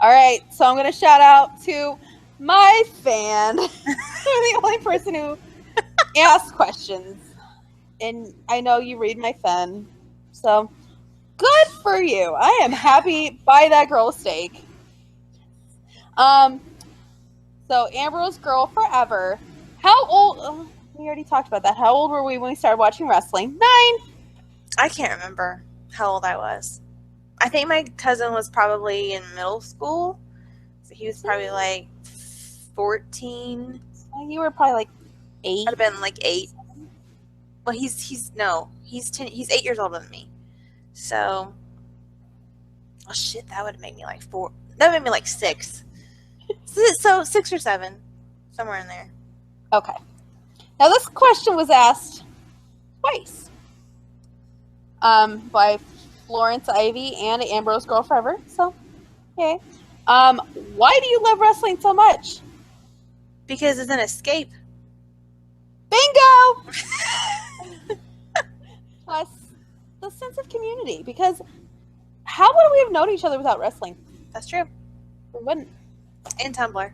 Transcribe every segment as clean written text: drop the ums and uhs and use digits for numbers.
All right, so I'm going to shout out to my fan. You're the only person who asks questions. And I know you read my fan. So good for you. I am happy by that girl steak. So Ambrose Girl Forever. How old? We already talked about that. How old were we when we started watching wrestling? 9. I can't remember how old I was. I think my cousin was probably in middle school. So he was probably like 14. You were probably like 8. I'd have been like 8. Well, he's 10. He's 8 years older than me. So, oh shit, that would have made me like 4. That would have made me like 6. So 6 or 7, somewhere in there. Okay. Now this question was asked twice. By Florence Ivy and Ambrose Girl Forever. So, okay. Why do you love wrestling so much? Because it's an escape. Bingo! Plus, the sense of community. Because how would we have known each other without wrestling? That's true. We wouldn't. And Tumblr.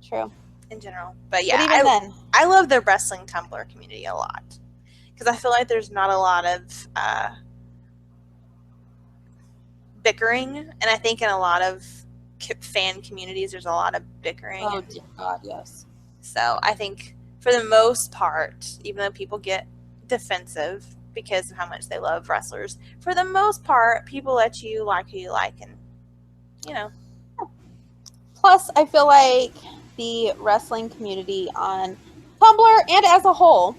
True. In general. But yeah, but even then, I love the wrestling Tumblr community a lot. Because I feel like there's not a lot of bickering. And I think in a lot of fan communities, there's a lot of bickering. Oh, dear God, yes. So I think for the most part, even though people get defensive because of how much they love wrestlers, for the most part, people let you like who you like. And, you know. Plus, I feel like the wrestling community on Tumblr and as a whole,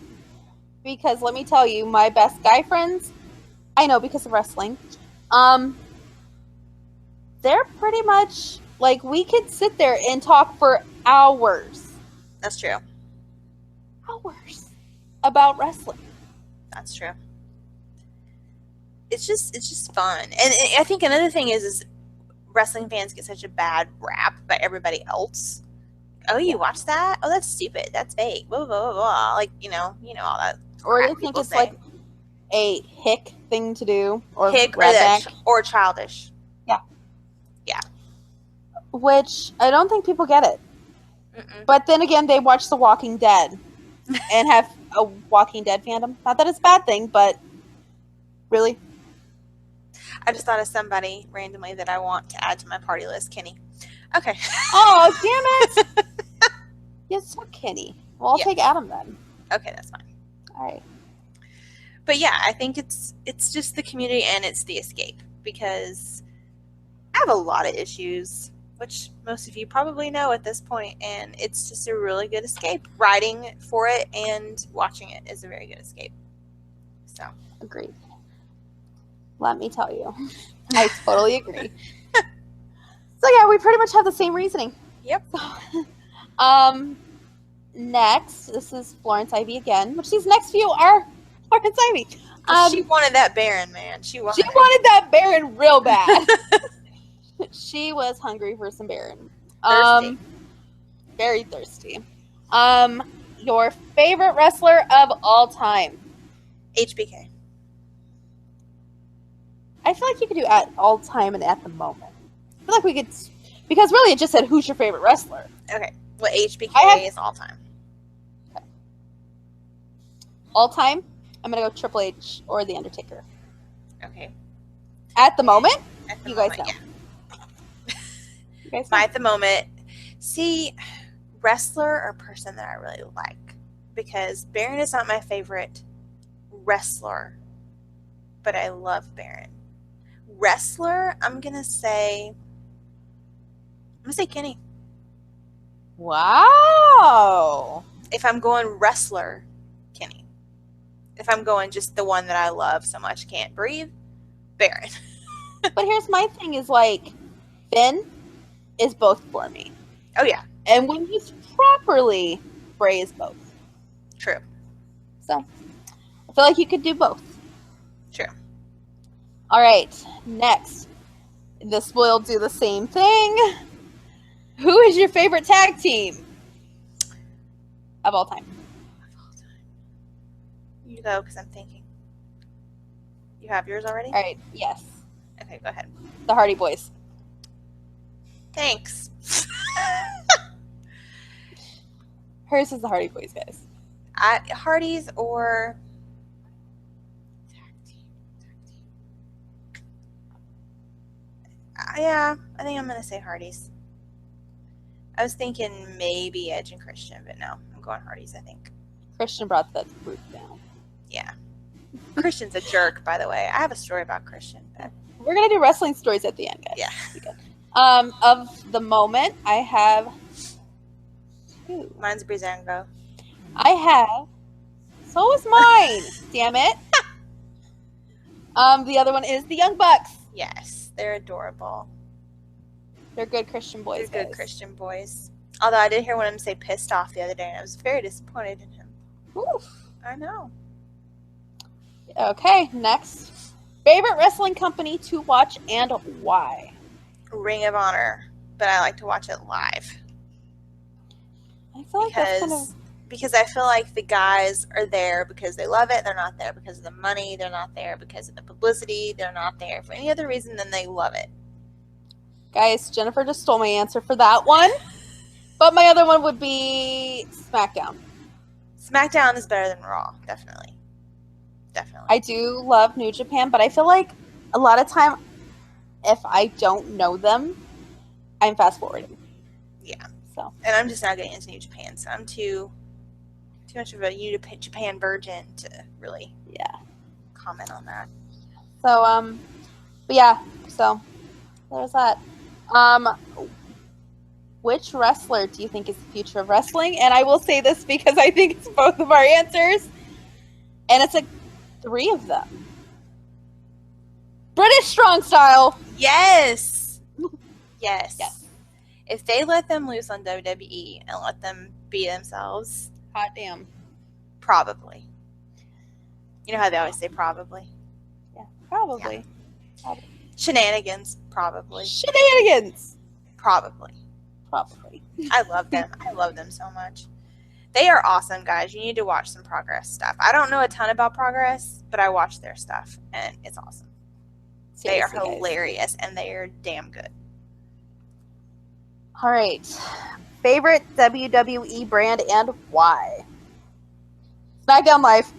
because let me tell you, my best guy friends, I know because of wrestling, they're pretty much like we could sit there and talk for hours. That's true. Hours about wrestling. That's true. It's just fun. And I think another thing is wrestling fans get such a bad rap by everybody else. Oh, you watch that? Oh, that's stupid. That's fake. Blah, blah, blah, blah. Like, you know all that. Or they think it's like a hick thing to do. Or hick or childish. Yeah. Yeah. Which, I don't think people get it. Mm-mm. But then again, they watch The Walking Dead and have a Walking Dead fandom. Not that it's a bad thing, but really. I just thought of somebody randomly that I want to add to my party list, Kenny. Okay. Oh, damn it! Yes, so Kenny. Well, I'll take Adam then. Okay, that's fine. All right. But yeah, I think it's just the community and it's the escape because I have a lot of issues, which most of you probably know at this point, and it's just a really good escape. Writing for it and watching it is a very good escape. So agreed. Let me tell you, I totally agree. So yeah, we pretty much have the same reasoning. Yep. Next, this is Florence Ivy again, which these next few are Florence Ivy. She wanted that Baron, man. She wanted that Baron real bad. She was hungry for some Baron. Thirsty. Very thirsty. Your favorite wrestler of all time? HBK. I feel like you could do at all time and at the moment. I feel like we could, because really it just said who's your favorite wrestler. Okay. Well, HBK is all time. Okay. All time? I'm going to go Triple H or The Undertaker. Okay. At the moment? You guys know. Yeah. You guys know. At the moment. See, wrestler or person that I really like. Because Baron is not my favorite wrestler. But I love Baron. Wrestler, I'm going to say Kenny. Wow. If I'm going wrestler, Kenny. If I'm going just the one that I love so much can't breathe, Baron. But here's my thing is like, Finn is both for me. Oh, yeah. And when he's properly, Bray is both. True. So, I feel like you could do both. True. All right, next. This will do the same thing. Who is your favorite tag team of all time? Of all time. You go, because I'm thinking. You have yours already? All right, yes. Okay, go ahead. The Hardy Boys. Thanks. Hers is the Hardy Boys, guys. Hardy's or yeah, I think I'm gonna say Hardy's. I was thinking maybe Edge and Christian, but no, I'm going Hardy's, I think. Christian brought that group down. Yeah. Christian's a jerk, by the way. I have a story about Christian. But... We're gonna do wrestling stories at the end, guys. Yeah. Of the moment, I have 2. Mine's Breezango. I have. So was mine. Damn it. The other one is the Young Bucks. Yes, they're adorable. They're good Christian boys. They're good Christian boys. Although I did hear one of them say pissed off the other day, and I was very disappointed in him. Oof. I know. Okay, next. Favorite wrestling company to watch and why? Ring of Honor, but I like to watch it live. I feel like that's kind of... Because I feel like the guys are there because they love it. They're not there because of the money. They're not there because of the publicity. They're not there for any other reason than they love it. Guys, Jennifer just stole my answer for that one. But my other one would be SmackDown. SmackDown is better than Raw, definitely. Definitely. I do love New Japan, but I feel like a lot of time, if I don't know them, I'm fast forwarding. Yeah. So. And I'm just not getting into New Japan, so I'm too much of a New Japan virgin to really comment on that. So, but yeah, so there's that. Which wrestler do you think is the future of wrestling? And I will say this because I think it's both of our answers. And it's 3 of them. British Strong Style. Yes. Yes. If they let them loose on WWE and let them be themselves. Hot damn. Probably. You know how they always say probably? Yeah, probably. Yeah. Probably. Shenanigans. Probably. Shenanigans. Probably. I love them. I love them so much. They are awesome, guys. You need to watch some Progress stuff. I don't know a ton about Progress, but I watch their stuff, and it's awesome. Seriously, they are hilarious, and they are damn good. All right. Favorite WWE brand and why? SmackDown Live.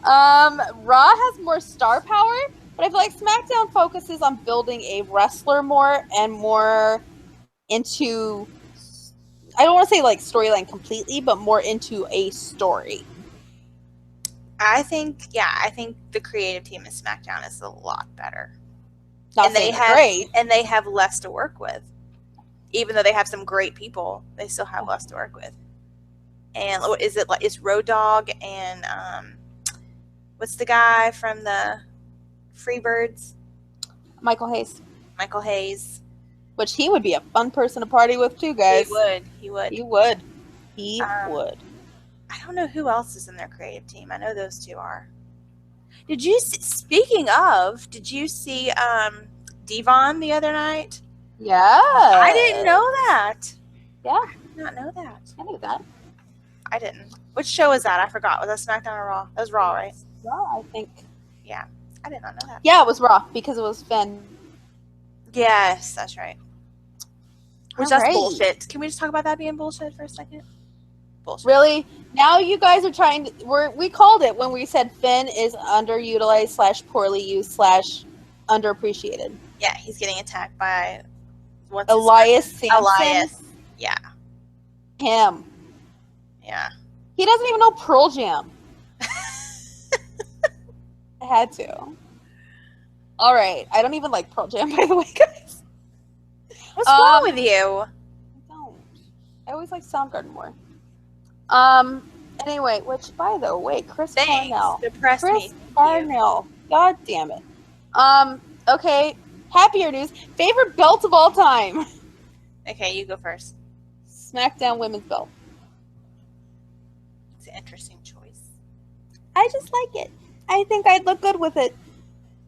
Raw has more star power, but I feel like SmackDown focuses on building a wrestler more and more into, I don't want to say like storyline completely, but more into a story. I think the creative team in SmackDown is a lot better. And they have less to work with. Even though they have some great people, they still have less to work with. And what is it like? It's Road Dogg and what's the guy from the Freebirds? Michael Hayes. Which he would be a fun person to party with too, guys. He would. I don't know who else is in their creative team. I know those 2 are. Did you see Devon the other night? Yeah. I didn't know that. Yeah. I did not know that. I knew that. I didn't. Which show was that? I forgot. Was that SmackDown or Raw? That was Raw, right? Raw, I think. Yeah. I did not know that. Yeah, it was Raw because it was Finn. Yes, that's right. Which that's bullshit. Can we just talk about that being bullshit for a second? Bullshit. Really? Now you guys are trying to... We called it when we said Finn is underutilized / poorly used / underappreciated. Yeah, he's getting attacked by... Elias Sampson? Elias. Yeah. Him. Yeah. He doesn't even know Pearl Jam. I had to. All right. I don't even like Pearl Jam, by the way, guys. What's wrong with you? I don't. I always like Soundgarden more. Anyway, which, by the way, Chris Parnell. Depressed me. Chris Parnell. God damn it. Okay. Happier news. Favorite belt of all time. Okay, you go first. SmackDown women's belt. It's an interesting choice. I just like it. I think I'd look good with it.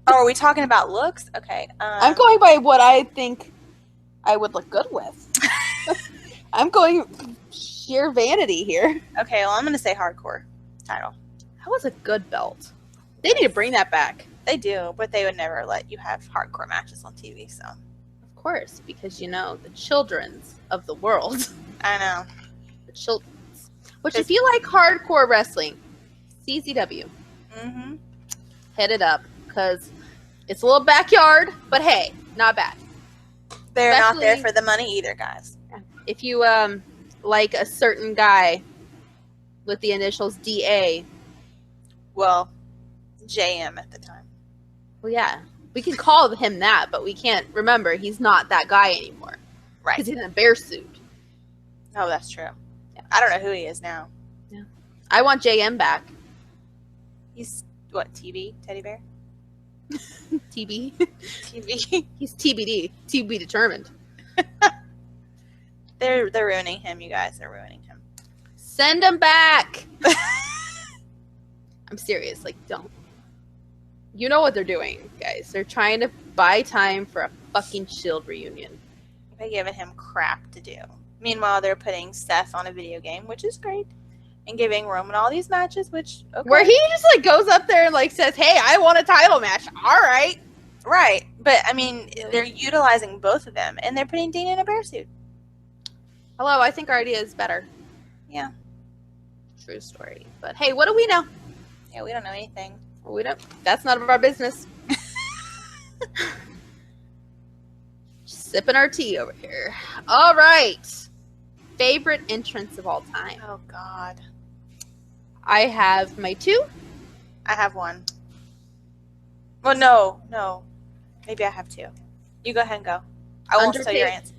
Oh, are we talking about looks? Okay. I'm going by what I think I would look good with. I'm going sheer vanity here. Okay, well, I'm going to say hardcore title. That was a good belt. They need to bring that back. They do, but they would never let you have hardcore matches on TV, so. course, because you know the children's of the world. I know. The children's. Which, if you like hardcore wrestling, CZW, hit it up, because it's a little backyard, but hey, not bad. They're not there for the money either, guys. If you like a certain guy with the initials DA. Well, JM at the time. Well, yeah. We can call him that, but we can't remember he's not that guy anymore. Right. Because he's in a bear suit. Oh, that's true. Yeah. I don't know who he is now. Yeah. I want JM back. He's, what, TV? Teddy bear? TB? TV. He's TBD. To be determined. They're ruining him, you guys. They're ruining him. Send him back! I'm serious. Like, don't. You know what they're doing, guys. They're trying to buy time for a fucking Shield reunion. They're giving him crap to do. Meanwhile, they're putting Seth on a video game, which is great. And giving Roman all these matches, which, okay. Where he just, like, goes up there and, like, says, hey, I want a title match. All right. Right. But, I mean, they're utilizing both of them. And they're putting Dean in a bear suit. Hello, I think our idea is better. Yeah. True story. But, hey, what do we know? Yeah, we don't know anything. We don't. That's none of our business. Just sipping our tea over here. All right. Favorite entrance of all time. Oh, God. I have my two. I have one. Well, no. Maybe I have two. You go ahead and go. I won't tell your answer.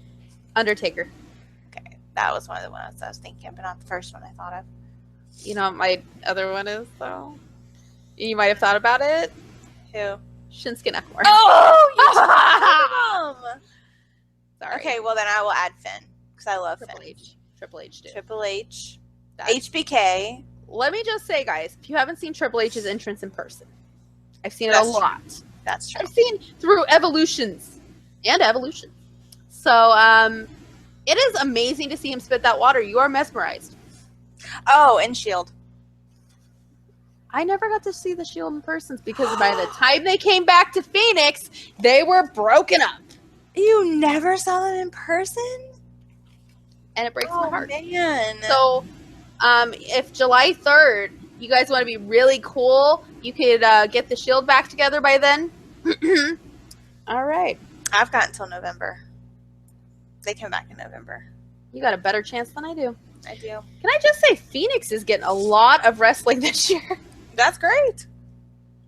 Undertaker. Okay. That was one of the ones I was thinking, but not the first one I thought of. You know what my other one is, though? You might have thought about it. Who? Shinsuke Nakamura. Oh, you told him. Sorry. Okay, well then I will add Finn because I love Triple Finn. H. Triple H did. Triple H. HBK. Let me just say, guys, if you haven't seen Triple H's entrance in person, I've seen it a lot. That's true. I've seen through evolutions and evolutions. So, it is amazing to see him spit that water. You are mesmerized. Oh, and Shield. I never got to see the Shield in person because by the time they came back to Phoenix, they were broken up. You never saw them in person? And it breaks my heart. Man. So, if July 3rd, you guys want to be really cool, you could get the Shield back together by then. All right. I've got until November. They come back in November. You got a better chance than I do. I do. Can I just say Phoenix is getting a lot of wrestling this year? That's great.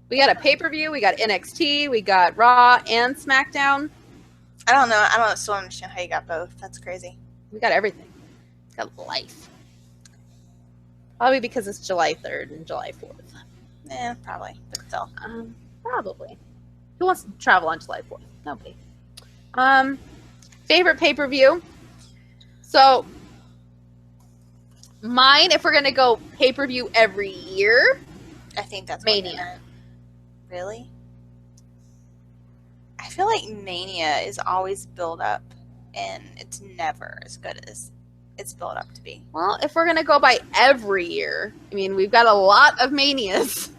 We got a pay-per-view, we got NXT, we got Raw and SmackDown. I don't know. I don't still understand how you got both. That's crazy. We got everything. We got life. Probably because it's July 3rd and July 4th. Yeah, probably. But still. Probably. Who wants to travel on July 4th? Nobody. Favorite pay-per-view? So, mine, if we're going to go pay-per-view every year, I think that's Mania. Really? I feel like Mania is always built up, and it's never as good as it's built up to be. Well, if we're going to go by every year, I mean, we've got a lot of Manias.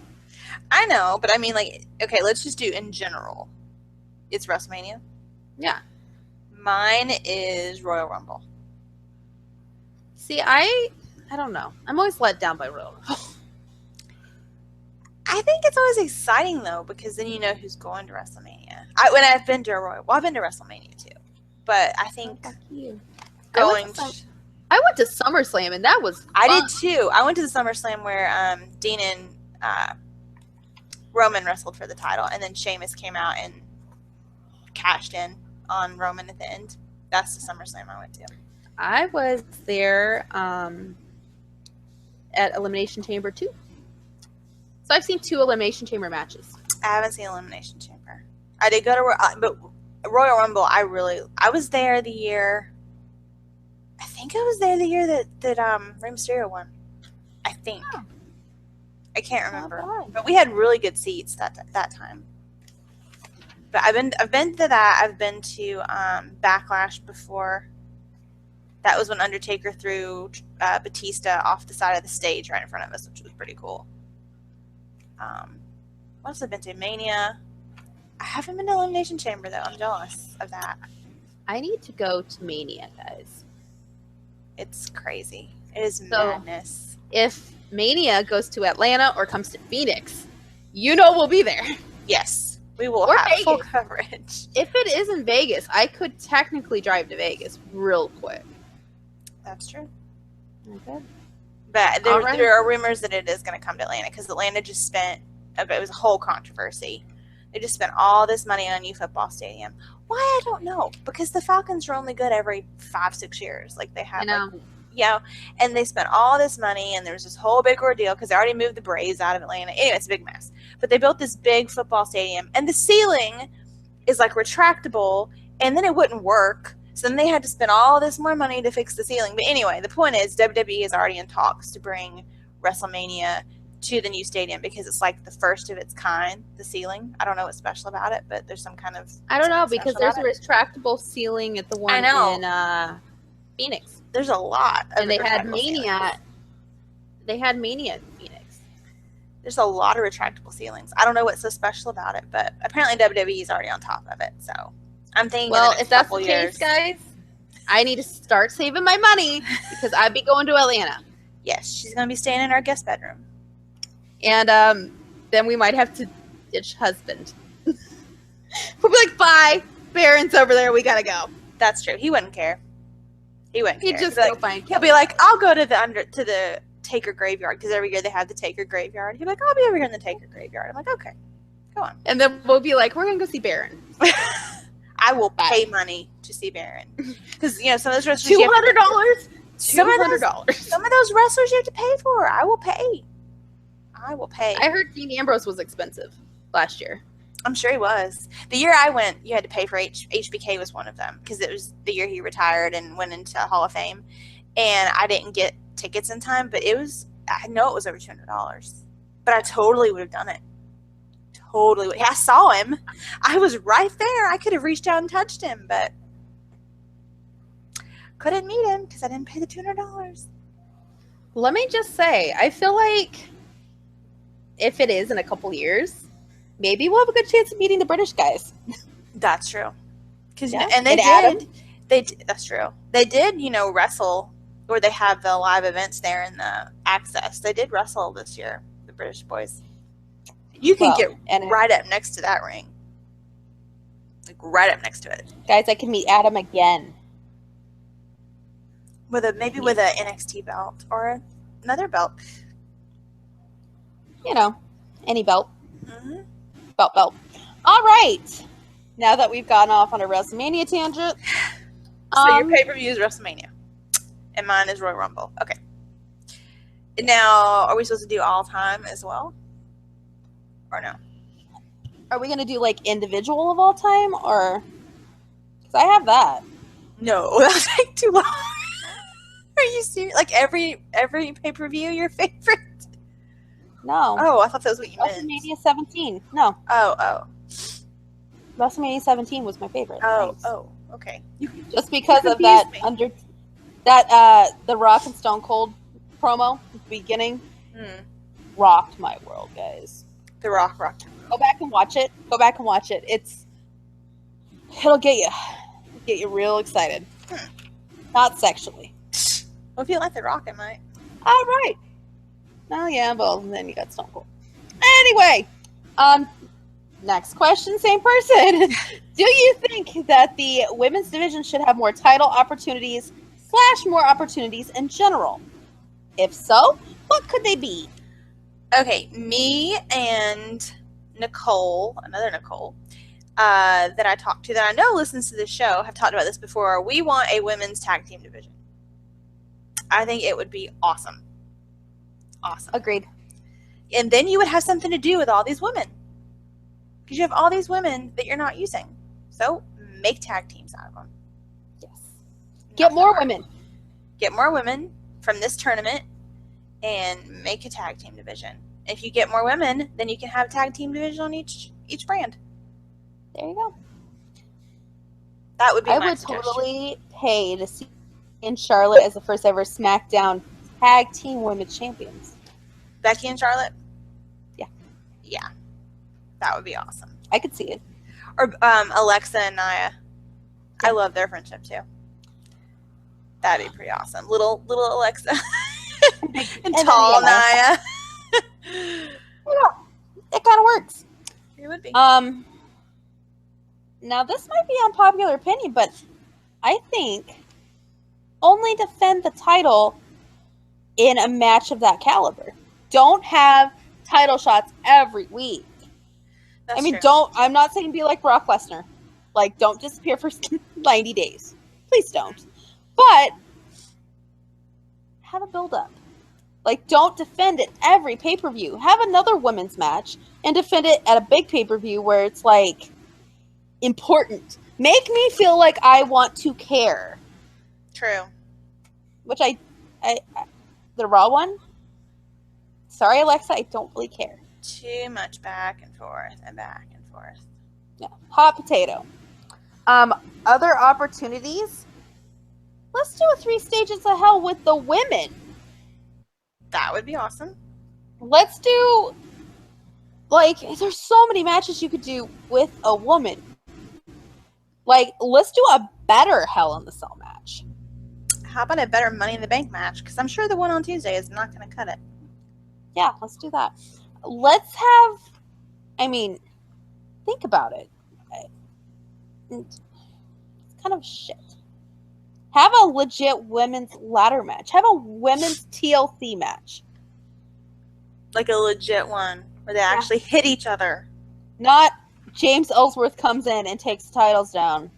I know, but I mean, like, okay, let's just do in general. It's WrestleMania. Yeah. Mine is Royal Rumble. See, I don't know. I'm always let down by Royal Rumble. I think it's always exciting though, because then you know who's going to WrestleMania. I've been to I've been to WrestleMania too, but I think I went to SummerSlam and that was fun. I did too. I went to the SummerSlam where Dean and Roman wrestled for the title, and then Sheamus came out and cashed in on Roman at the end. That's the SummerSlam I went to. I was there at Elimination Chamber 2. So I've seen 2 Elimination Chamber matches. I haven't seen Elimination Chamber. I did go to but Royal Rumble. I was there the year. I think I was there the year that Rey Mysterio won. I think. Oh. I can't remember. But we had really good seats that time. But I've been to that. I've been to Backlash before. That was when Undertaker threw Batista off the side of the stage right in front of us, which was pretty cool. What else have I been to? Mania. I haven't been to Elimination Chamber though. I'm jealous of that. I need to go to Mania, guys. It's crazy. It is So- madness. If Mania goes to Atlanta or comes to Phoenix, you know we'll be there. Yes, we will Or have full Vegas. coverage. If it is in Vegas, I could technically drive to Vegas real quick. That's true. Okay. But All right. there are rumors that it is going to come to Atlanta because Atlanta just spent, it was a whole controversy. They just spent all this money on a new football stadium. Why, I don't know. Because the Falcons are only good every 5-6 years. Like they have, I know. and they spent all this money, and there was this whole big ordeal because they already moved the Braves out of Atlanta. Anyway, it's a big mess. But they built this big football stadium, and the ceiling is like retractable, and then it wouldn't work. So then they had to spend all this more money to fix the ceiling. But anyway, the point is WWE is already in talks to bring WrestleMania to the new stadium because it's like the first of its kind, the ceiling. I don't know what's special about it, but there's some kind of... I don't know, something because special there's a about it. retractable ceiling at the one know. in Phoenix. There's a lot of And they had retractable Mania. ceilings. They had Mania in Phoenix. There's a lot of retractable ceilings. I don't know what's so special about it, but apparently WWE is already on top of it. So I'm thinking in the Well, next if that's couple the years, case, guys, I need to start saving my money because I'd be going to Atlanta. yes, she's going to be staying in our guest bedroom. And then we might have to ditch husband. We'll be like, bye, Baron's over there, we gotta go. That's true. He wouldn't care. He wouldn't He'd care. just He'd be go like, find he'll be like, I'll go to the Taker graveyard because every year they have the Taker graveyard. He'll be like, I'll be over here in the Taker graveyard. I'm like, okay, go on. And then we'll be like, we're gonna go see Baron. I will Bye. pay money to see Baron because some of those wrestlers you have to- $200. Some of those- $200. Some of those wrestlers you have to pay for. I will pay. I heard Dean Ambrose was expensive last year. I'm sure he was. The year I went, you had to pay for HBK was one of them because it was the year he retired and went into Hall of Fame. And I didn't get tickets in time, but I know it was over $200. But I totally would have done it. Totally would. I saw him. I was right there. I could have reached out and touched him, but couldn't meet him because I didn't pay the $200. Let me just say, I feel like if it is in a couple years, maybe we'll have a good chance of meeting the British guys. That's true. Because Yeah. and they And did. Adam. That's true. They did, wrestle, or they have the live events there in the Access. They did wrestle this year, the British boys. You can get right up next to that ring. Like right up next to it. Guys, I can meet Adam again. With a NXT belt or another belt. Any belt. Mm-hmm. Belt. All right. Now that we've gone off on a WrestleMania tangent. So your pay-per-view is WrestleMania. And mine is Royal Rumble. Okay. Now, are we supposed to do all time as well? Or no? Are we going to do like individual of all time or? Because I have that. No, that'll take too long. Are you serious? Like every pay-per-view, your favorite? No. Oh, I thought that was what you meant. WrestleMania 17. No. Oh. WrestleMania 17 was my favorite. Thanks. Oh, okay. Just because of confused that me. the Rock and Stone Cold promo at the beginning rocked my world, guys. The Rock rocked. Go back and watch it. It'll get you real excited. Not sexually. Well, if you like The Rock, I might. All right. Oh yeah, well then you got Stone Cold. Anyway, next question, same person. Do you think that the women's division should have more title opportunities / more opportunities in general? If so, what could they be? Okay, me and Nicole, another Nicole, that I talked to that I know listens to this show, have talked about this before. We want a women's tag team division. I think it would be awesome. Awesome. Agreed. And then you would have something to do with all these women. Because you have all these women that you're not using. So make tag teams out of them. Yes. Get more women. Get more women from this tournament and make a tag team division. If you get more women, then you can have a tag team division on each brand. There you go. That would be I my would suggestion. totally pay to see in Charlotte as the first ever SmackDown tag team women's champions. Becky and Charlotte? Yeah. That would be awesome. I could see it. Or Alexa and Nia. I love their friendship too. That'd be pretty awesome. Little Alexa and tall Nia. It kind of works. It would be. Now this might be unpopular opinion, but I think only defend the title in a match of that caliber. Don't have title shots every week. That's I mean, true. I'm not saying be like Brock Lesnar. Like, don't disappear for 90 days. Please don't. But have a build-up. Like, don't defend it every pay-per-view. Have another women's match and defend it at a big pay-per-view where it's, like, important. Make me feel like I want to care. True. Which the Raw one? Sorry, Alexa, I don't really care. Too much back and forth and back and forth. Yeah. Hot potato. Other opportunities? Let's do a 3 Stages of Hell with the women. That would be awesome. Let's do, like, there's so many matches you could do with a woman. Like, let's do a better Hell in the Cell match. How about a better Money in the Bank match? Because I'm sure the one on Tuesday is not going to cut it. Yeah, let's do that. Let's have, I mean, think about it. It's kind of shit. Have a legit women's ladder match. Have a women's TLC match. Like a legit one where they actually hit each other. Not James Ellsworth comes in and takes titles down.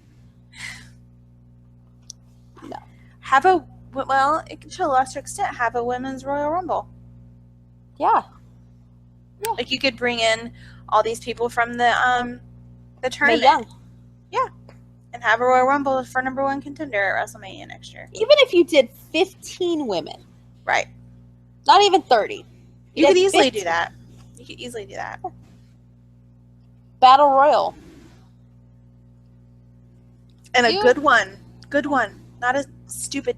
No. Have a, well, to a lesser extent, have a women's Royal Rumble. Yeah. Like you could bring in all these people from the tournament. Mae Young. Yeah. And have a Royal Rumble for #1 contender at WrestleMania next year. Even if you did 15 women. Right. Not even 30. You could easily do that. You could easily do that. Battle Royal. And a good one. Good one. Not a stupid,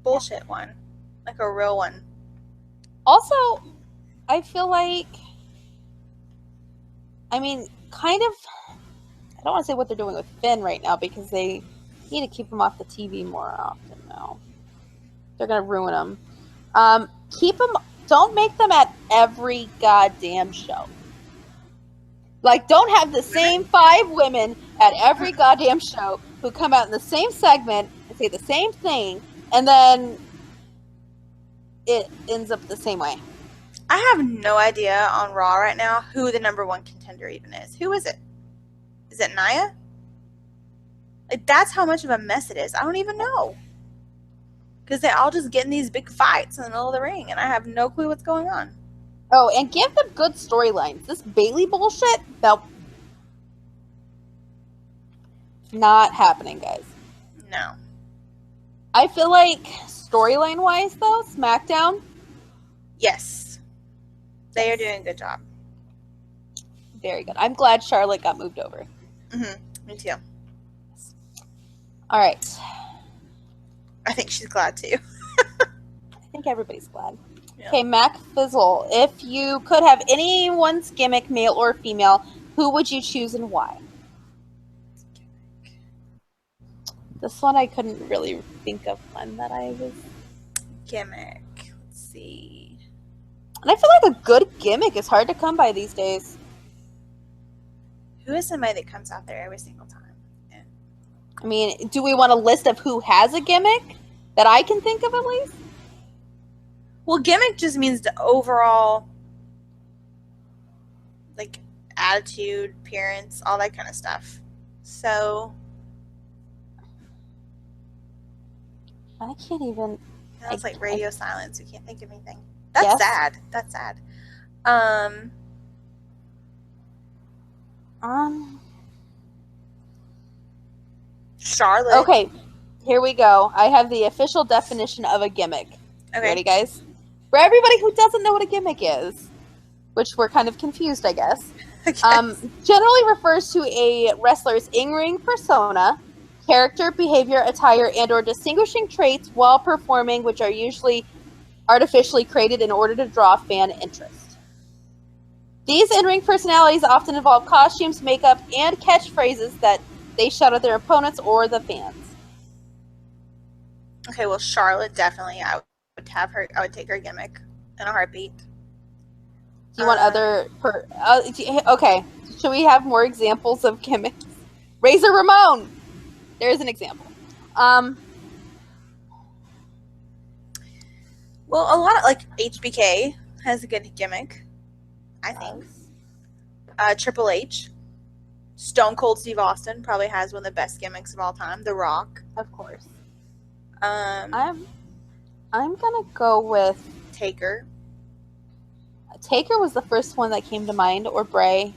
bullshit one. Like a real one. Also, I feel like, I mean, kind of, I don't want to say what they're doing with Finn right now because they need to keep him off the TV more often now. They're going to ruin him. Keep them, don't make them at every goddamn show. Like, don't have the same 5 women at every goddamn show who come out in the same segment and say the same thing, and then it ends up the same way. I have no idea on Raw right now who the #1 contender even is. Who is it? Is it Nia? Like, that's how much of a mess it is. I don't even know. Because they all just get in these big fights in the middle of the ring, and I have no clue what's going on. Oh, and give them good storylines. This Bayley bullshit, not happening, guys. No. I feel like storyline-wise, though, SmackDown. Yes. They are doing a good job. Very good. I'm glad Charlotte got moved over. Mm-hmm. Me too. All right. I think she's glad too. I think everybody's glad. Yeah. Okay, Mac Fizzle. If you could have anyone's gimmick, male or female, who would you choose and why? This one I couldn't really think of one that I was... Gimmick. Let's see. And I feel like a good gimmick is hard to come by these days. Who is somebody that comes out there every single time? Yeah. I mean, do we want a list of who has a gimmick that I can think of at least? Well, gimmick just means the overall, like, attitude, appearance, all that kind of stuff. So... I can't even... Now it's like radio silence. We can't think of anything. That's sad. That's sad. Charlotte. Okay, here we go. I have the official definition of a gimmick. Okay. Ready, guys? For everybody who doesn't know what a gimmick is, which we're kind of confused, I guess. Generally refers to a wrestler's in-ring persona, character, behavior, attire, and or distinguishing traits while performing, which are usually artificially created in order to draw fan interest. These in-ring personalities often involve costumes, makeup, and catchphrases that they shout at their opponents or the fans. Okay, well, Charlotte, definitely. I would have her. I would take her gimmick in a heartbeat. Do you want other... okay, should we have more examples of gimmicks? Razor Ramon! There's an example. Well, a lot of, like, HBK has a good gimmick, I think. Triple H. Stone Cold Steve Austin probably has one of the best gimmicks of all time. The Rock. Of course. I'm gonna go with... Taker. Taker was the first one that came to mind, or Bray.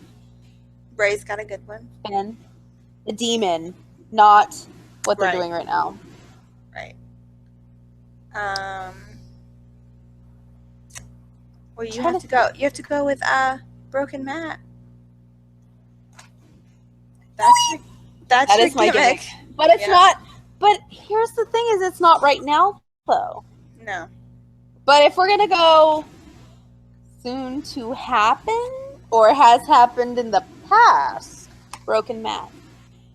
Bray's got a good one. Finn. The Demon, not what they're doing right now. Right. Well, you have to go. You have to go with Broken Matt. That is my gimmick. But it's not. But here's the thing: is it's not right now, though. No. But if we're gonna go soon to happen, or has happened in the past, Broken Matt.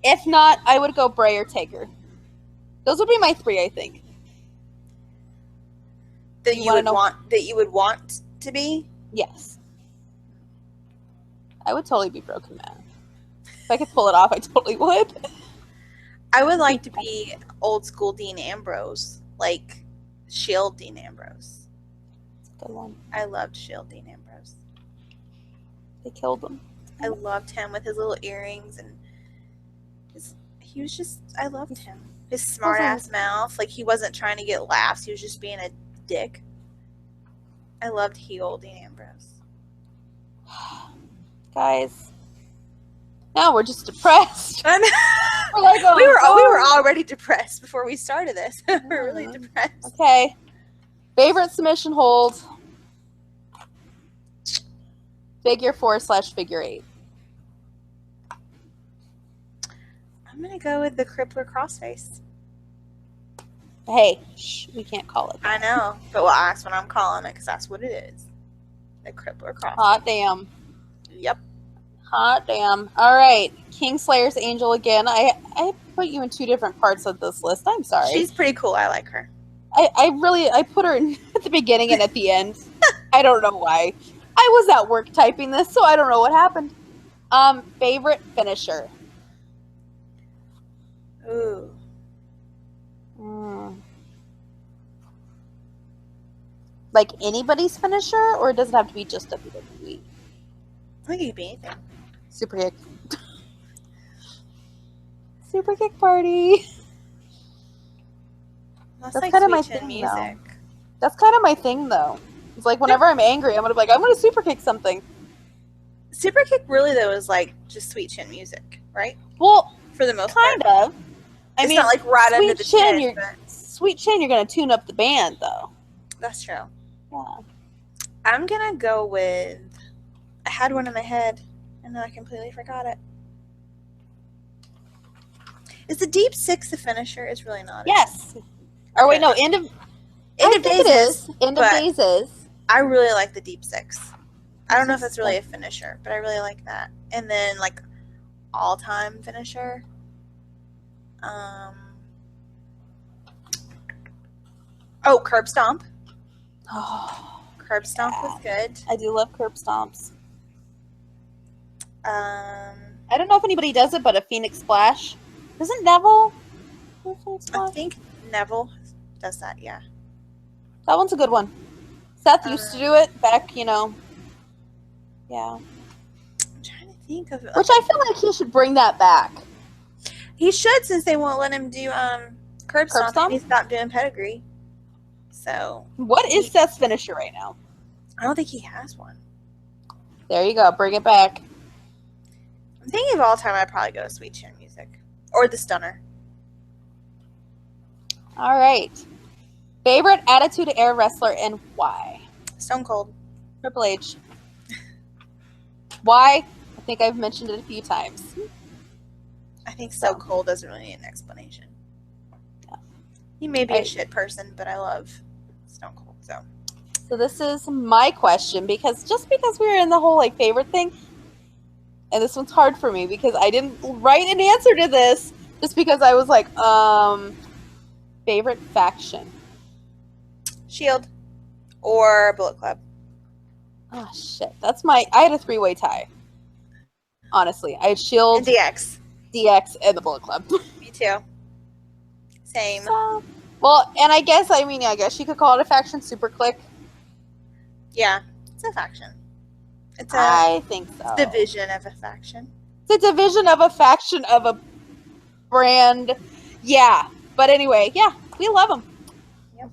If not, I would go Bray or Taker. Those would be my three, I think. That you would want to be? Yes. I would totally be Broken Man. If I could pull it off, I totally would. I would like to be old school Dean Ambrose. Like Shield Dean Ambrose. That's a good one. I loved Shield Dean Ambrose. They killed him. I loved him with his little earrings and he was just, I loved him. His smart ass mouth. Like he wasn't trying to get laughs. He was just being a dick. I loved heel Dean Ambrose. Guys, now we're just depressed. We're like, we were already depressed before we started this. We're really depressed. Okay. Favorite submission hold? Figure 4/figure 8. I'm gonna go with the Crippler Crossface. Hey, we can't call it that. I know, but well, that's what I'm calling it because that's what it is. The Crippler Crossface. Hot damn. Yep. Hot damn. All right, Kingslayer's Angel again. I put you in two different parts of this list. I'm sorry. She's pretty cool. I like her. I put her in at the beginning and at the end. I don't know why. I was at work typing this, so I don't know what happened. Favorite finisher. Ooh. Like anybody's finisher, or does it have to be just WWE? I think it could be anything. Super kick. Super kick party. That's like kind of my thing, music. though. That's kind of my thing, though. It's like whenever I'm angry, I'm gonna be like, I'm gonna super kick something. Super kick really though is like just sweet chin music, right? Well, for the most kind part. of. I mean, not like right under the chin. Sweet chin, you're gonna tune up the band, though. That's true. Yeah. I'm gonna go with. I had one in my head, and then I completely forgot it. Is the deep six the finisher? It's really not. Yes. Or wait, no. End of days is. End of days is. I really like the deep six. I don't know if that's really a finisher, but I really like that. And then like all time finisher. Oh, curb stomp. Oh, curb stomp was good. I do love curb stomps. I don't know if anybody does it, but a Phoenix Splash. Isn't Neville? I think Neville does that, yeah. That one's a good one. Seth used to do it back, Yeah. I'm trying to think of it. Which I feel like he should bring that back. He should, since they won't let him do curb stomp. And he's not doing pedigree. So what is Seth's finisher right now? I don't think he has one. There you go. Bring it back. I'm thinking of all time, I'd probably go Sweet Chin Music. Or the Stunner. All right. Favorite Attitude Era wrestler and why? Stone Cold. Triple H. Why? I think I've mentioned it a few times. I think Stone Cold doesn't really need an explanation. Yeah. He may be a shit person, but I love Stone Cold, so. So this is my question, because we were in the whole like favorite thing, and this one's hard for me because I didn't write an answer to this, just because I was like, favorite faction. Shield or Bullet Club. Oh shit, I had a 3-way tie. Honestly, I had Shield, And DX, and the Bullet Club. me too. Same. So, well, and I guess you could call it a faction. Super Click. Yeah, it's a faction. I think so. Division of a faction. It's a division of a faction of a brand. Yeah, but anyway, yeah, we love them. Yep.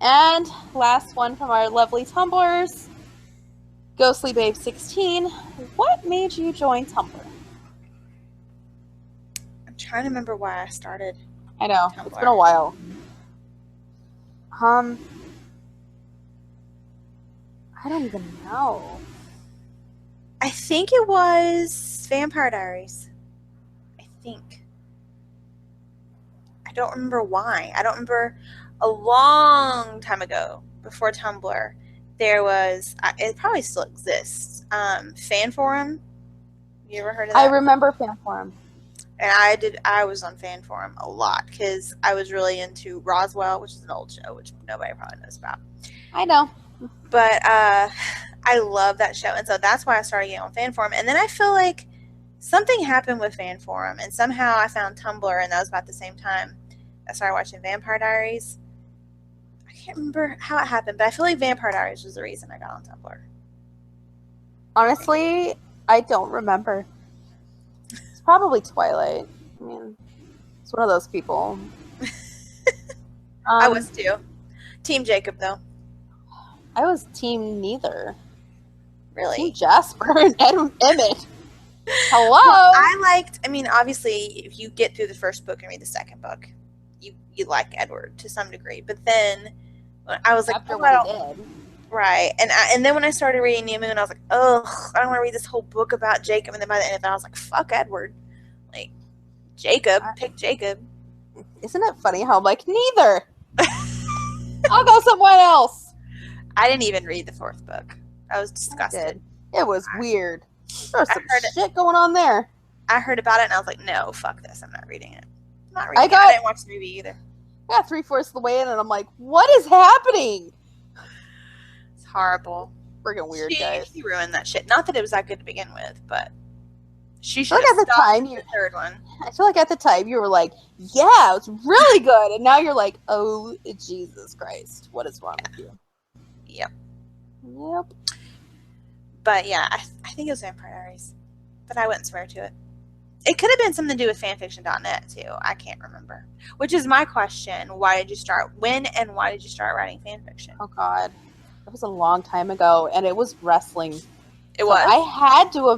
And last one from our lovely tumblers, Ghostly Babe 16. What made you join Tumblr? I'm trying to remember why I started. I know, Tumblr. It's been a while. I don't even know. I think it was Vampire Diaries. I think. I don't remember why. I don't remember. A long time ago, before Tumblr, there was, it probably still exists, Fan Forum. You ever heard of that? I remember Fan Forum. And I was on Fan Forum a lot because I was really into Roswell, which is an old show, which nobody probably knows about. I know. But I love that show. And so that's why I started getting on Fan Forum. And then I feel like something happened with Fan Forum. And somehow I found Tumblr, and that was about the same time I started watching Vampire Diaries. I can't remember how it happened, but I feel like Vampire Diaries was the reason I got on Tumblr. Honestly, I don't remember. It's probably Twilight. I mean, it's one of those people. I was too. Team Jacob, though. I was team neither. Really? Team Jasper and Emmett. Hello? Well, obviously, if you get through the first book and read the second book, you like Edward to some degree. But then I was like, After what he did. Right. And then when I started reading New Moon, I was like, ugh, I don't want to read this whole book about Jacob. And then by the end of it, I was like, fuck Edward. Like, Jacob, pick Jacob. Isn't it funny how I'm like, neither. I'll go somewhere else. I didn't even read the fourth book. I was disgusted. It was weird. There was some shit going on there. I heard about it and I was like, no, fuck this. I'm not reading it. I'm not reading it. I didn't watch the movie either. I got 3/4 of the way in and I'm like, what is happening? It's horrible. Freaking weird, guys. She ruined that shit. Not that it was that good to begin with, but she should have stopped the third one. I feel like at the time you were like, yeah, it's really good. And now you're like, oh, Jesus Christ. What is wrong with you? Yep. But yeah, I think it was Vampire Diaries. But I wouldn't swear to it. It could have been something to do with fanfiction.net too. I can't remember. Which is my question. When and why did you start writing fanfiction? Oh God. That was a long time ago, and it was wrestling. It was? I had to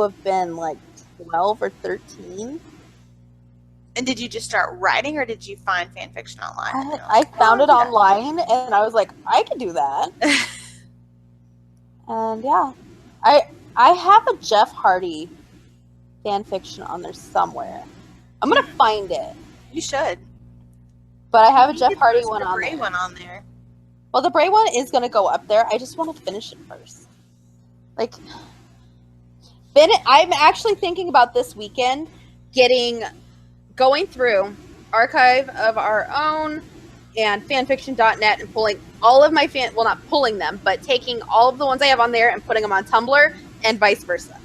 have been like 12 or 13. And did you just start writing, or did you find fanfiction online? I found it online, and I was like, I could do that. And yeah, I have a Jeff Hardy fanfiction on there somewhere. I'm gonna find it. You should. But I have a Jeff Hardy one on there. The Bray one on there. Well, the Bray one is gonna go up there. I just want to finish it first. Like, I'm actually thinking about this weekend going through Archive of Our Own and fanfiction.net and pulling all of my not pulling them, but taking all of the ones I have on there and putting them on Tumblr and vice versa.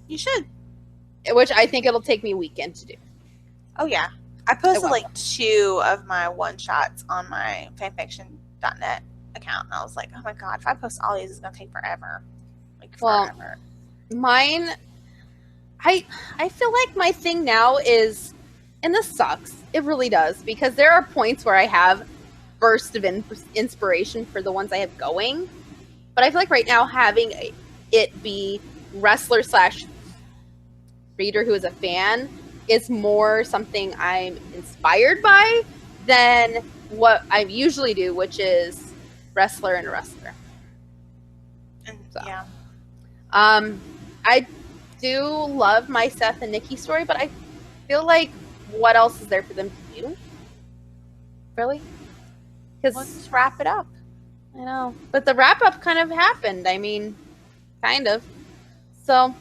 You should. Which I think it'll take me a weekend to do. Oh, yeah. I posted like 2 of my one-shots on my fanfiction.net account, and I was like, oh my God, if I post all these, it's going to take forever. Like, forever. Mine, I feel like my thing now is, and this sucks, it really does, because there are points where I have bursts of inspiration for the ones I have going, but I feel like right now having it be wrestler / reader who is a fan is more something I'm inspired by than what I usually do, which is wrestler and wrestler. And, yeah. I do love my Seth and Nikki story, but I feel like what else is there for them to do? Really? Because Let's wrap it up. I know, but the wrap up kind of happened. I mean, kind of. So,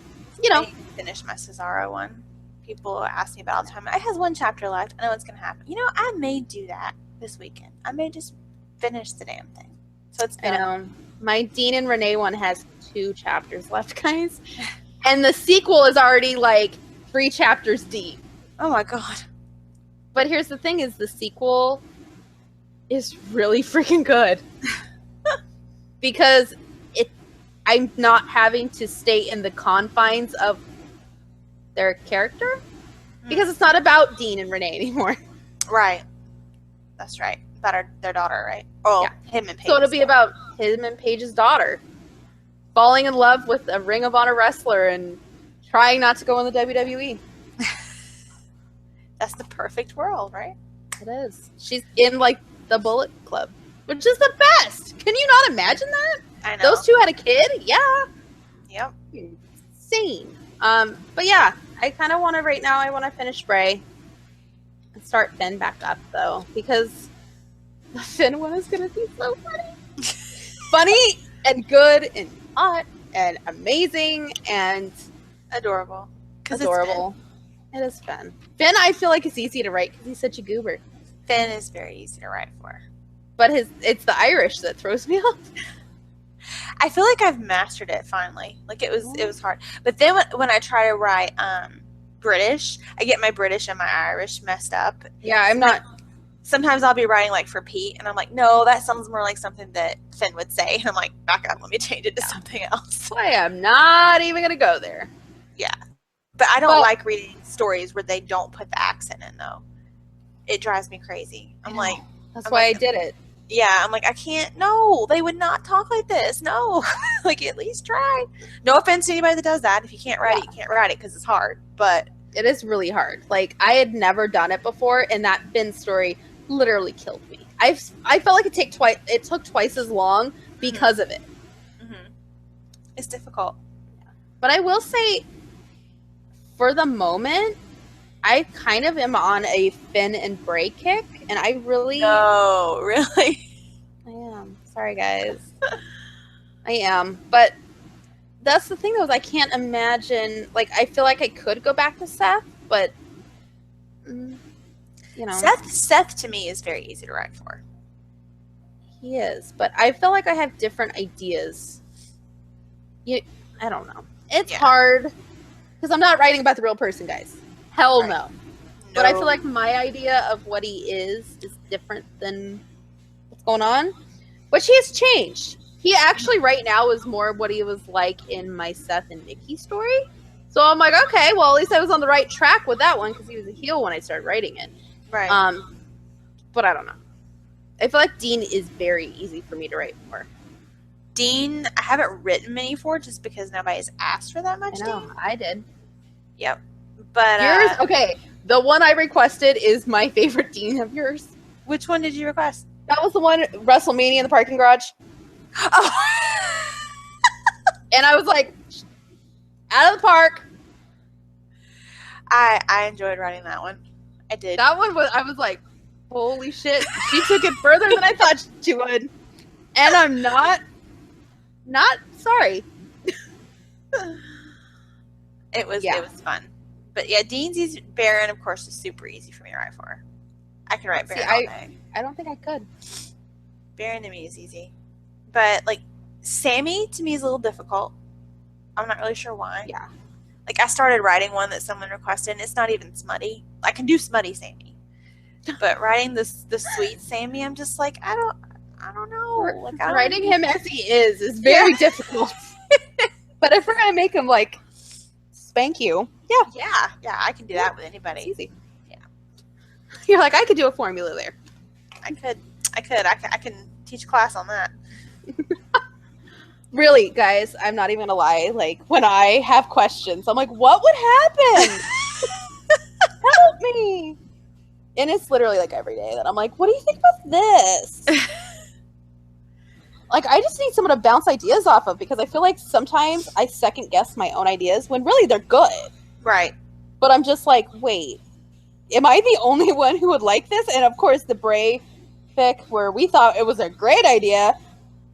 you know, I need to finish my Cesaro one. People ask me about it all the time. It has one chapter left. I know what's going to happen. You know, I may do that this weekend. I may just finish the damn thing. So it's done. I know. My Dean and Renee one has 2 chapters left, guys. And the sequel is already like 3 chapters deep. Oh my god. But here's the thing is the sequel is really freaking good. Because I'm not having to stay in the confines of their character. Because it's not about Dean and Renee anymore. Right. That's right. About their daughter, right? Oh, Yeah. him and Paige. So it'll be about him and Paige's daughter falling in love with a Ring of Honor wrestler and trying not to go in the WWE. That's the perfect world, right? It is. She's in like the Bullet Club, which is the best. Can you not imagine that? I know. Those 2 had a kid? Yeah. Yep. Insane. But yeah, I kind of want to right now. I want to finish Bray and start Finn back up though, because the Finn one is gonna be so funny, funny and good and hot and amazing and Adorable. adorable. It is Finn. Finn, I feel like it's easy to write because he's such a goober. Finn is very easy to write for. But it's the Irish that throws me off. I feel like I've mastered it finally. Like it was hard. But then when I try to write British, I get my British and my Irish messed up. Yeah, I'm not. Sometimes I'll be writing like for Pete, and I'm like, no, that sounds more like something that Finn would say. And I'm like, back up, let me change it to something else. I am not even gonna go there. Yeah, but I don't like reading stories where they don't put the accent in though. It drives me crazy. I'm like, that's why I did it. Yeah, I'm like, I can't. No, they would not talk like this. No, like at least try. No offense to anybody that does that. If you can't write it, you can't write it because it's hard. But it is really hard. Like I had never done it before, and that Finn story literally killed me. I felt like it took twice as long because of it. Mm-hmm. It's difficult. But I will say, for the moment, I kind of am on a Finn and Bray kick, and I really... No, really? I am. Sorry, guys. I am. But that's the thing, though, is I can't imagine... Like, I feel like I could go back to Seth, but... You know. Seth to me is very easy to write for. He is. But I feel like I have different ideas. I don't know. It's hard. Because I'm not writing about the real person, guys. Hell no. But I feel like my idea of what he is different than what's going on. Which he has changed. He actually right now is more what he was like in my Seth and Nikki story. So I'm like, okay, well at least I was on the right track with that one because he was a heel when I started writing it. Right. But I don't know. I feel like Dean is very easy for me to write for. Dean, I haven't written many for just because nobody's asked for that much. I know, Dean. I did. Yep. But yours, okay. The one I requested is my favorite Dean of yours. Which one did you request? That was the one WrestleMania in the parking garage. Oh. And I was like, out of the park. I enjoyed writing that one. I did. That one was, I was like, holy shit. She took it further than I thought she would. And I'm not sorry. It was fun. But yeah, Dean's easy. Baron, of course, is super easy for me to write for. I can write Baron all day. I don't think I could. Baron to me is easy. But like Sammy to me is a little difficult. I'm not really sure why. Yeah. Like I started writing one that someone requested and it's not even smutty. I can do smutty Sammy. But writing the sweet Sammy, I'm just like, I don't know. Like writing him as he is very difficult. But if we're gonna make him like spank you, yeah, I can do that with anybody. It's easy. Yeah, you're like I could do a formula there. I can teach a class on that. Really, guys, I'm not even gonna lie. Like when I have questions, I'm like, what would happen? Help me. And it's literally like every day that I'm like, what do you think about this? Like, I just need someone to bounce ideas off of because I feel like sometimes I second guess my own ideas when really they're good. Right. But I'm just like, wait, am I the only one who would like this? And of course, the Bray fic where we thought it was a great idea.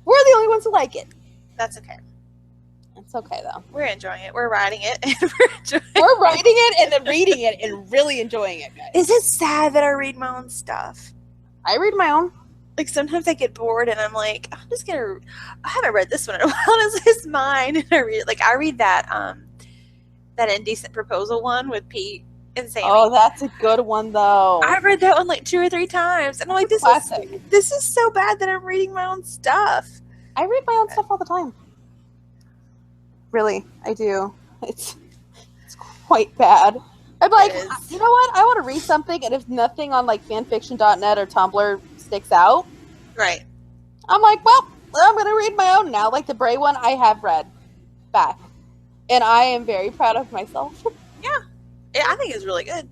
We're the only ones who like it. That's okay. It's okay though. We're enjoying it. We're writing it. And we're writing it and then reading it and really enjoying it, guys. Is it sad that I read my own stuff? I read my own. Like sometimes I get bored and I'm like, I haven't read this one in a while. This is mine. And I read it. Like I read that Indecent Proposal one with Pete and Sammy. Oh, that's a good one though. I read that one like 2 or 3 times. And I'm like, this is so bad that I'm reading my own stuff. I read my own stuff all the time. Really, I do. It's quite bad. I'm like, you know what? I want to read something, and if nothing on like fanfiction.net or Tumblr sticks out, right? I'm like, well, I'm gonna read my own now. Like the Bray one, I have read back, and I am very proud of myself. Yeah, I think it's really good.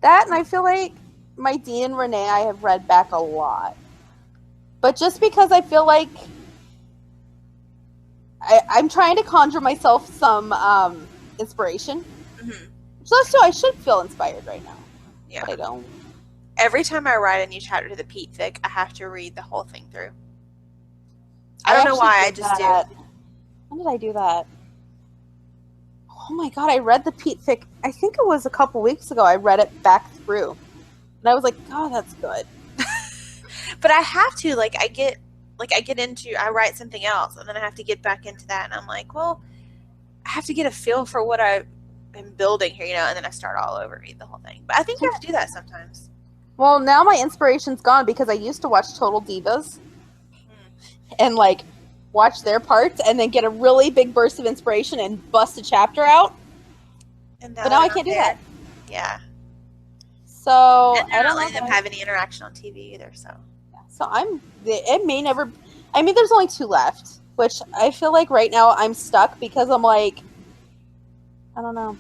That, and I feel like my Dean and Renee, I have read back a lot, but just because I feel like I'm trying to conjure myself some inspiration. Mm-hmm. So I should feel inspired right now. Yeah. But I don't. Every time I write a new chapter to the Pete fic, I have to read the whole thing through. I don't know why, I just do. When did I do that? Oh my god, I read the Pete fic, I think it was a couple weeks ago. I read it back through. And I was like, oh, that's good. But I have to, I write something else, and then I have to get back into that, and I'm like, well, I have to get a feel for what I am building here, and then I start all over, read the whole thing. But I think you have to do that sometimes. Well, now my inspiration's gone because I used to watch Total Divas and, watch their parts and then get a really big burst of inspiration and bust a chapter out. But now I can't do that. Yeah. So, and I don't let them have any interaction on TV either, so. So it may never, there's only 2 left, which I feel like right now I'm stuck because I'm like, I don't know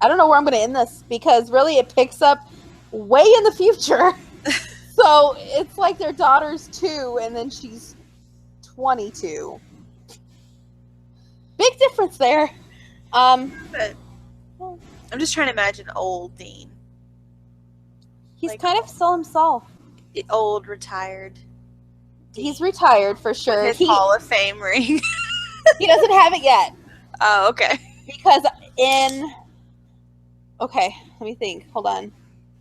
where I'm going to end this because really it picks up way in the future. So it's like their daughter's 2 and then she's 22. Big difference there. But I'm just trying to imagine old Dean. He's kind of still himself. Old, retired. He's retired for sure. With his Hall of Fame ring. He doesn't have it yet. Oh, okay. Because okay, let me think. Hold on.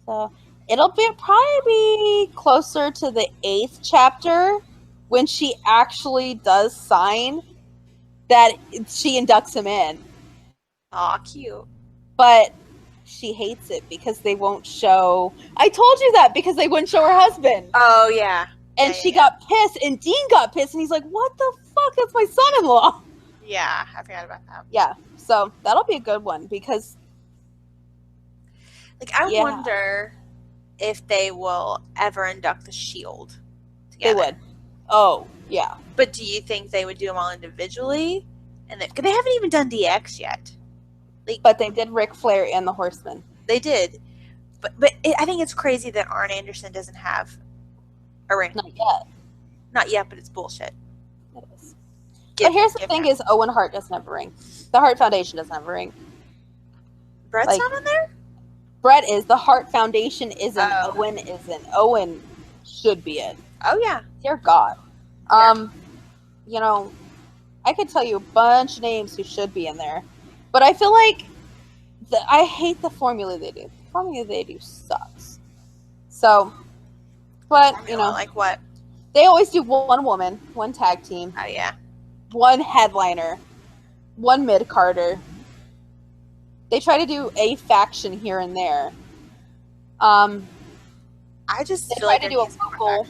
So it'll probably be closer to the 8th chapter when she actually does sign that she inducts him in. Aw, cute. But she hates it because they won't show. I told you that because they wouldn't show her husband. Oh, yeah. And she got pissed, and Dean got pissed, and he's like, what the fuck? That's my son-in-law. Yeah, I forgot about that. Yeah, so that'll be a good one because... I wonder if they will ever induct the Shield together. They would. Oh, yeah. But do you think they would do them all individually? And because they haven't even done DX yet. But they did Ric Flair and the Horsemen. They did. But I think it's crazy that Arn Anderson doesn't have a ring. Not yet. Not yet, but it's bullshit. It is. But here's the thing is Owen Hart doesn't have a ring. The Hart Foundation doesn't have a ring. Brett's not in there? Brett is. The Hart Foundation isn't. Oh. Owen isn't. Owen should be in. Oh, yeah. Dear God. Yeah. I could tell you a bunch of names who should be in there. But I feel like I hate the formula they do. The formula they do sucks. So, but, Like what? They always do one woman, one tag team. Oh, yeah. One headliner. One mid-carder. They try to do a faction here and there. I just feel like they try to do a local.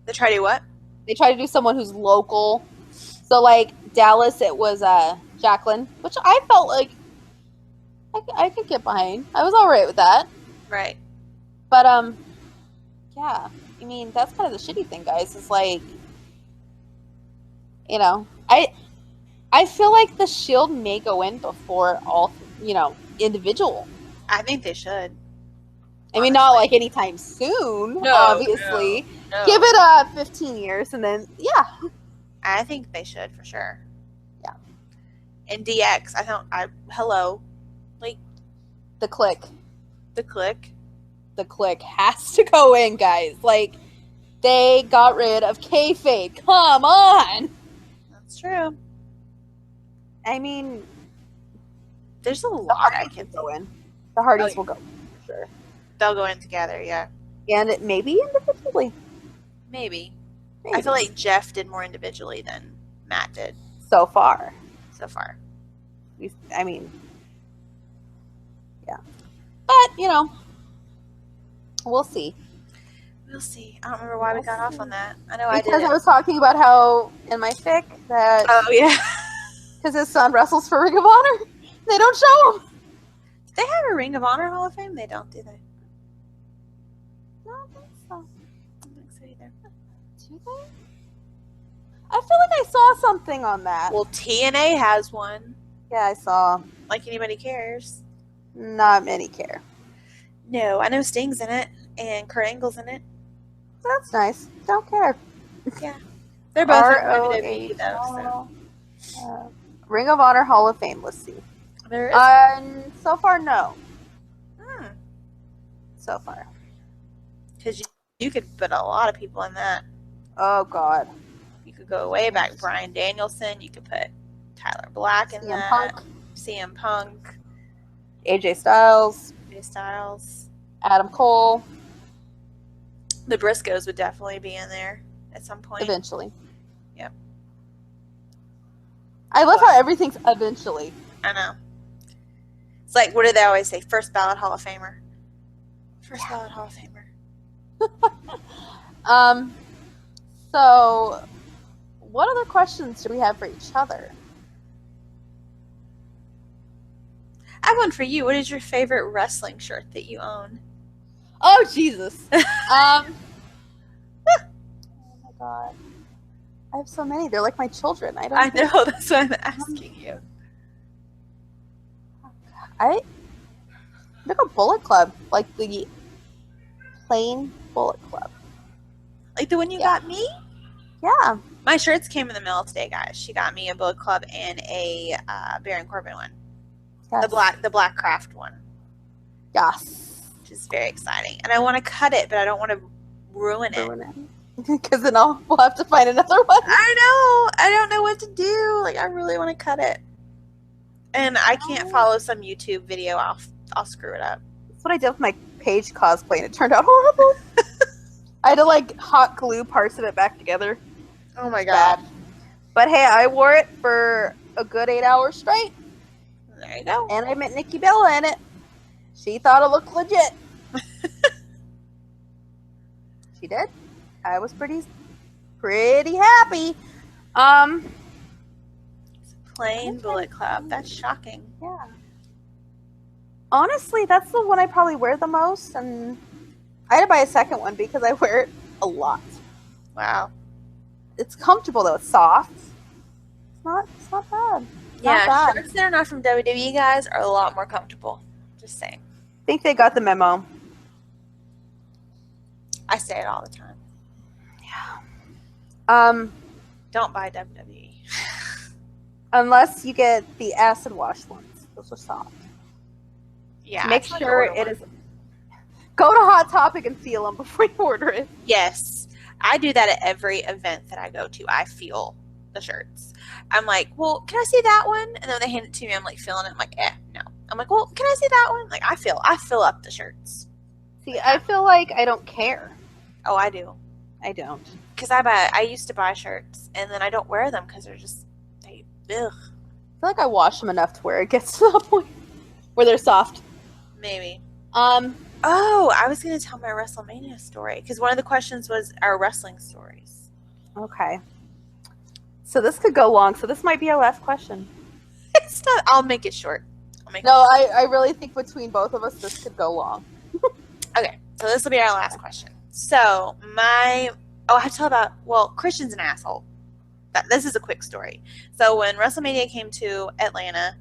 They try to do what? They try to do someone who's local. So, Dallas, it was Jacqueline, which I felt like I could get behind. I was all right with that. Right. But, yeah. That's kind of the shitty thing, guys. It's I feel like the Shield may go in before all, individual. I think they should. Not anytime soon, obviously. No. Give it 15 years and then, yeah. I think they should, for sure. Yeah. And DX, hello. The Click. The Click. the clique has to go in, guys. Like, they got rid of kayfabe. Come on. That's true. I mean, there's a the lot I Hardys can will go think. in. The Hardys Oh, will go for sure. They'll go in together, yeah. And it may be individually. Maybe. Maybe. I feel like Jeff did more individually than Matt did so far. I mean, yeah. But, you know, we'll see. We'll see. I don't remember why we got off on that. I know Because I did. I was talking about how in my fic that Oh, yeah. because his son wrestles for Ring of Honor, they don't show him. Do they have a Ring of Honor Hall of Fame? They don't, do they? I don't think so. I don't think so either. Do they? I feel like I saw something on that. Well, TNA has one. Yeah, I saw. Like anybody cares. Not many care. No, I know Sting's in it and Kurt Angle's in it. That's nice. Don't care. Yeah. They're both in WWE though. So. Ring of Honor Hall of Fame. Let's see. There is. So far, no. Hmm. So far. Because you could put a lot of people in that. Oh, God. You could go way back. Bryan Danielson. You could put Tyler Black in CM that. Punk. CM Punk. AJ Styles. AJ Styles. Adam Cole. The Briscoes would definitely be in there at some point. Eventually. Yep. I love how everything's eventually. I know. It's like, what do they always say? First ballot Hall of Famer. First ballot Hall of Famer. So, what other questions do we have for each other? I have one for you. What is your favorite wrestling shirt that you own? Oh, Jesus. Oh, my God. I have so many. They're like my children. I know. That's why I'm asking you. I took a Bullet Club. Like the plain Bullet Club. Like the one you got me? Yeah. My shirts came in the mail today, guys. She got me a Bullet Club and a Baron Corbin one. Yes. The black craft one. Yes. Which is very exciting. And I want to cut it, but I don't want to ruin it. Because then we'll have to find another one. I know. I don't know what to do. Like, I really want to cut it. And I can't follow some YouTube video. I'll screw it up. That's what I did with my Paige cosplay, and it turned out horrible. I had to, like, hot glue parts of it back together. Oh, my God. But, hey, I wore it for a good 8 hours straight. There you go. And I met Nikki Bella in it. She thought it looked legit. She did. I was pretty happy. Plain Bullet Club. That's shocking. Yeah. Honestly, that's the one I probably wear the most, and I had to buy a second one because I wear it a lot. Wow. It's comfortable though. It's soft. It's not bad. Yeah, shirts that are not from WWE guys are a lot more comfortable. Just saying. I think they got the memo. I say it all the time. Yeah. Don't buy WWE. Unless you get the acid wash ones. Those are soft. Yeah. Make sure it is. Go to Hot Topic and feel them before you order it. Yes. I do that at every event that I go to. I feel the shirts. I'm like, well, can I see that one? And then when they hand it to me, I'm like feeling it. I'm like, no. I'm like, well, can I see that one? Like, I fill up the shirts. See, I feel like I don't care. Oh, I do. I don't. Because I used to buy shirts, and then I don't wear them because they're just, ugh. I feel like I wash them enough to where it gets to the point where they're soft. Maybe. Oh, I was going to tell my WrestleMania story because one of the questions was our wrestling stories. Okay. So this could go long. So this might be our last question. It's not. I'll make it short. I really think between both of us, this could go long. Okay. So this will be our last question. So I have to tell about, Christian's an asshole. This is a quick story. So when WrestleMania came to Atlanta,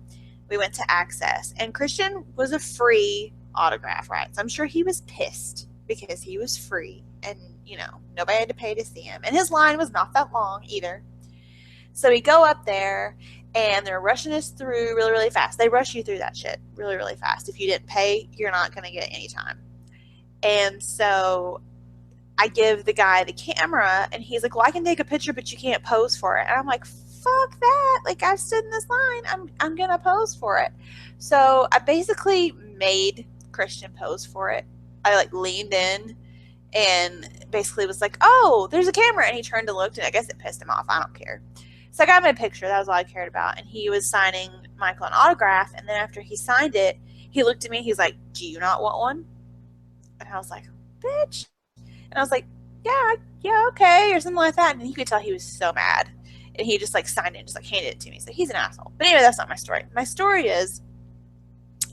we went to Access, and Christian was a free autograph, right? So I'm sure he was pissed because he was free, and nobody had to pay to see him, and his line was not that long either. So we go up there, and they're rushing us through really, really fast. They rush you through that shit really, really fast. If you didn't pay, you're not going to get any time. And so I give the guy the camera, and he's like, well, I can take a picture, but you can't pose for it. And I'm like, fuck that. Like, I've stood in this line. I'm going to pose for it. So I basically made Christian pose for it. I like leaned in and basically was like, oh, there's a camera. And he turned and looked, and I guess it pissed him off. I don't care. So I got my picture. That was all I cared about. And he was signing Michael an autograph. And then after he signed it, he looked at me. He's like, do you not want one? And I was like, bitch. And I was like, yeah, okay, or something like that. And you could tell he was so mad. And he just like signed it and just like handed it to me. So he's an asshole. But anyway, that's not my story. My story is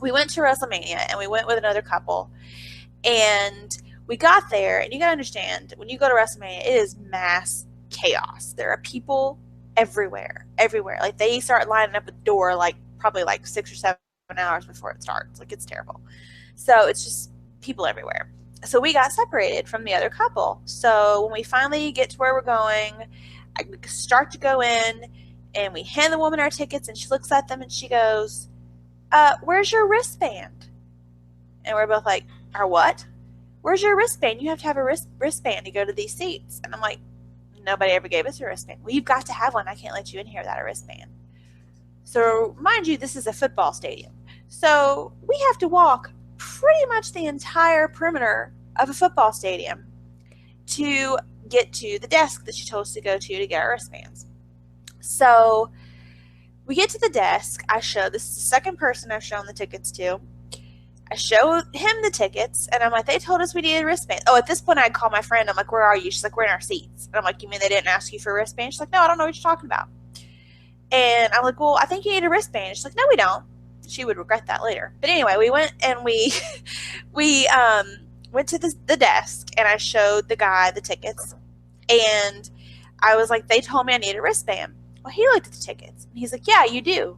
we went to WrestleMania, and we went with another couple. And we got there, and you gotta understand, when you go to WrestleMania, it is mass chaos. There are people everywhere. Like, they start lining up at the door like probably like 6 or 7 hours before it starts. Like, it's terrible. So it's just people everywhere. So we got separated from the other couple. So when we finally get to where we're going, I start to go in, and we hand the woman our tickets, and she looks at them and she goes, where's your wristband? And we're both like, our what? Where's your wristband? You have to have a wristband to go to these seats. And I'm like, nobody ever gave us a wristband. Well, you've got to have one. I can't let you in here without a wristband. So mind you, this is a football stadium. So we have to walk pretty much the entire perimeter of a football stadium to get to the desk that she told us to go to get our wristbands. So we get to the desk. This is the second person I've shown the tickets to. I show him the tickets, and I'm like, they told us we needed a wristband. Oh, at this point, I call my friend. I'm like, where are you? She's like, we're in our seats. And I'm like, you mean they didn't ask you for a wristband? She's like, no, I don't know what you're talking about. And I'm like, well, I think you need a wristband. She's like, no, we don't. She would regret that later. But anyway, we went and we went to the desk, and I showed the guy the tickets, and I was like, they told me I need a wristband. Well, he looked at the tickets, and he's like, yeah, you do.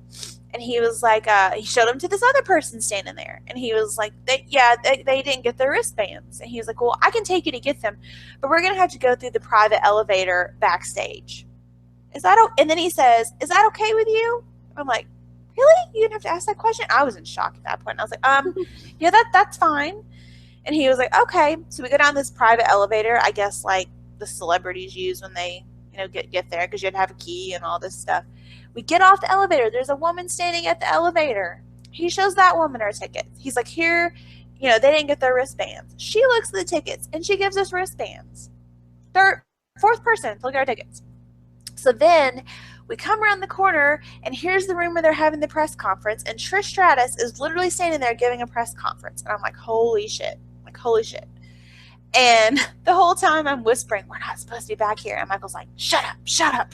And he was like, he showed them to this other person standing there, and he was like, they didn't get their wristbands. And he was like, well, I can take you to get them, but we're gonna have to go through the private elevator backstage. And then he says, is that okay with you? I'm like, really? You didn't have to ask that question? I was in shock at that point. I was like, yeah, that's fine. And he was like, okay. So we go down this private elevator, I guess like the celebrities use when they, get there, because you had to have a key and all this stuff. We get off the elevator. There's a woman standing at the elevator. He shows that woman our tickets. He's like, here, they didn't get their wristbands. She looks at the tickets, and she gives us wristbands. Fourth person to look at our tickets. So then we come around the corner, and here's the room where they're having the press conference, and Trish Stratus is literally standing there giving a press conference. And I'm like, holy shit. And the whole time I'm whispering, we're not supposed to be back here. And Michael's like, shut up.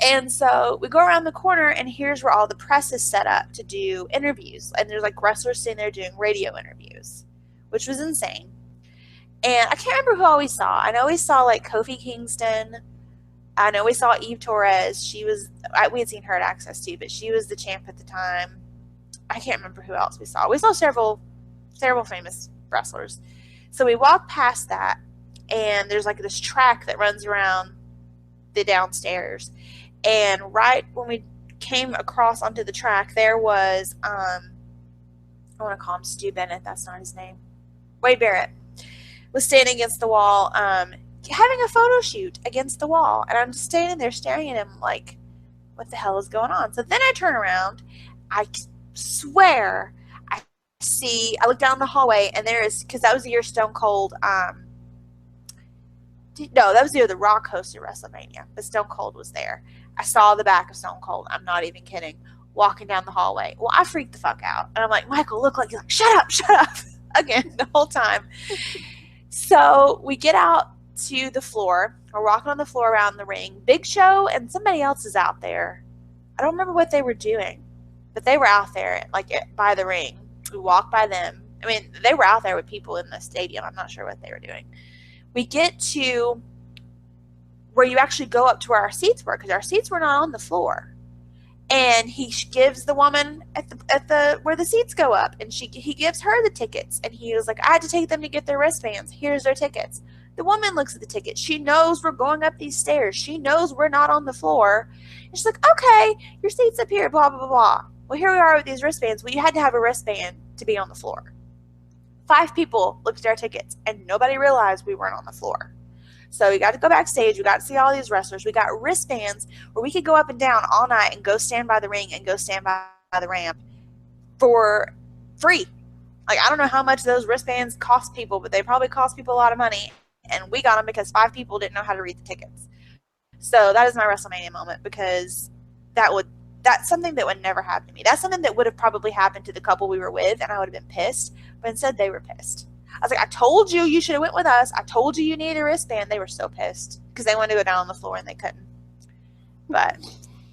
And so we go around the corner, and here's where all the press is set up to do interviews. And there's like wrestlers sitting there doing radio interviews, which was insane. And I can't remember who all we saw. I know we saw like Kofi Kingston. I know we saw Eve Torres. We had seen her at Access too, but she was the champ at the time. I can't remember who else we saw. We saw several famous wrestlers. So we walk past that, and there's like this track that runs around the downstairs. And right when we came across onto the track, there was, I want to call him Stu Bennett. That's not his name. Wade Barrett was standing against the wall, having a photo shoot against the wall. And I'm just standing there staring at him like, what the hell is going on? So then I turn around. I swear I look down the hallway, and there is, because that was the year Stone Cold, that was the year The Rock hosted WrestleMania, but Stone Cold was there. I saw the back of Stone Cold, I'm not even kidding, walking down the hallway. Well, I freaked the fuck out, and I'm like, Michael, look, like, he's like, shut up, again, the whole time. So we get out to the floor, we're walking on the floor around the ring. Big Show and somebody else is out there. I don't remember what they were doing, but they were out there, like, by the ring. We walked by them. I mean, they were out there with people in the stadium. I'm not sure what they were doing. We get to where you actually go up to where our seats were, because our seats were not on the floor. And he gives the woman at the where the seats go up, and he gives her the tickets. And he was like, I had to take them to get their wristbands. Here's their tickets. The woman looks at the ticket. She knows we're going up these stairs. She knows we're not on the floor. And she's like, okay, your seat's up here, blah, blah, blah, blah. Well, here we are with these wristbands. Well, you had to have a wristband to be on the floor. 5 people looked at our tickets, and nobody realized we weren't on the floor. So we got to go backstage. We got to see all these wrestlers. We got wristbands where we could go up and down all night and go stand by the ring and go stand by the ramp for free. Like, I don't know how much those wristbands cost people, but they probably cost people a lot of money. And we got them because 5 people didn't know how to read the tickets. So that is my WrestleMania moment, because that's something that would never happen to me. That's something that would have probably happened to the couple we were with, and I would have been pissed. But instead, they were pissed. I was like, I told you should have went with us. I told you needed a wristband. They were so pissed because they wanted to go down on the floor and they couldn't. But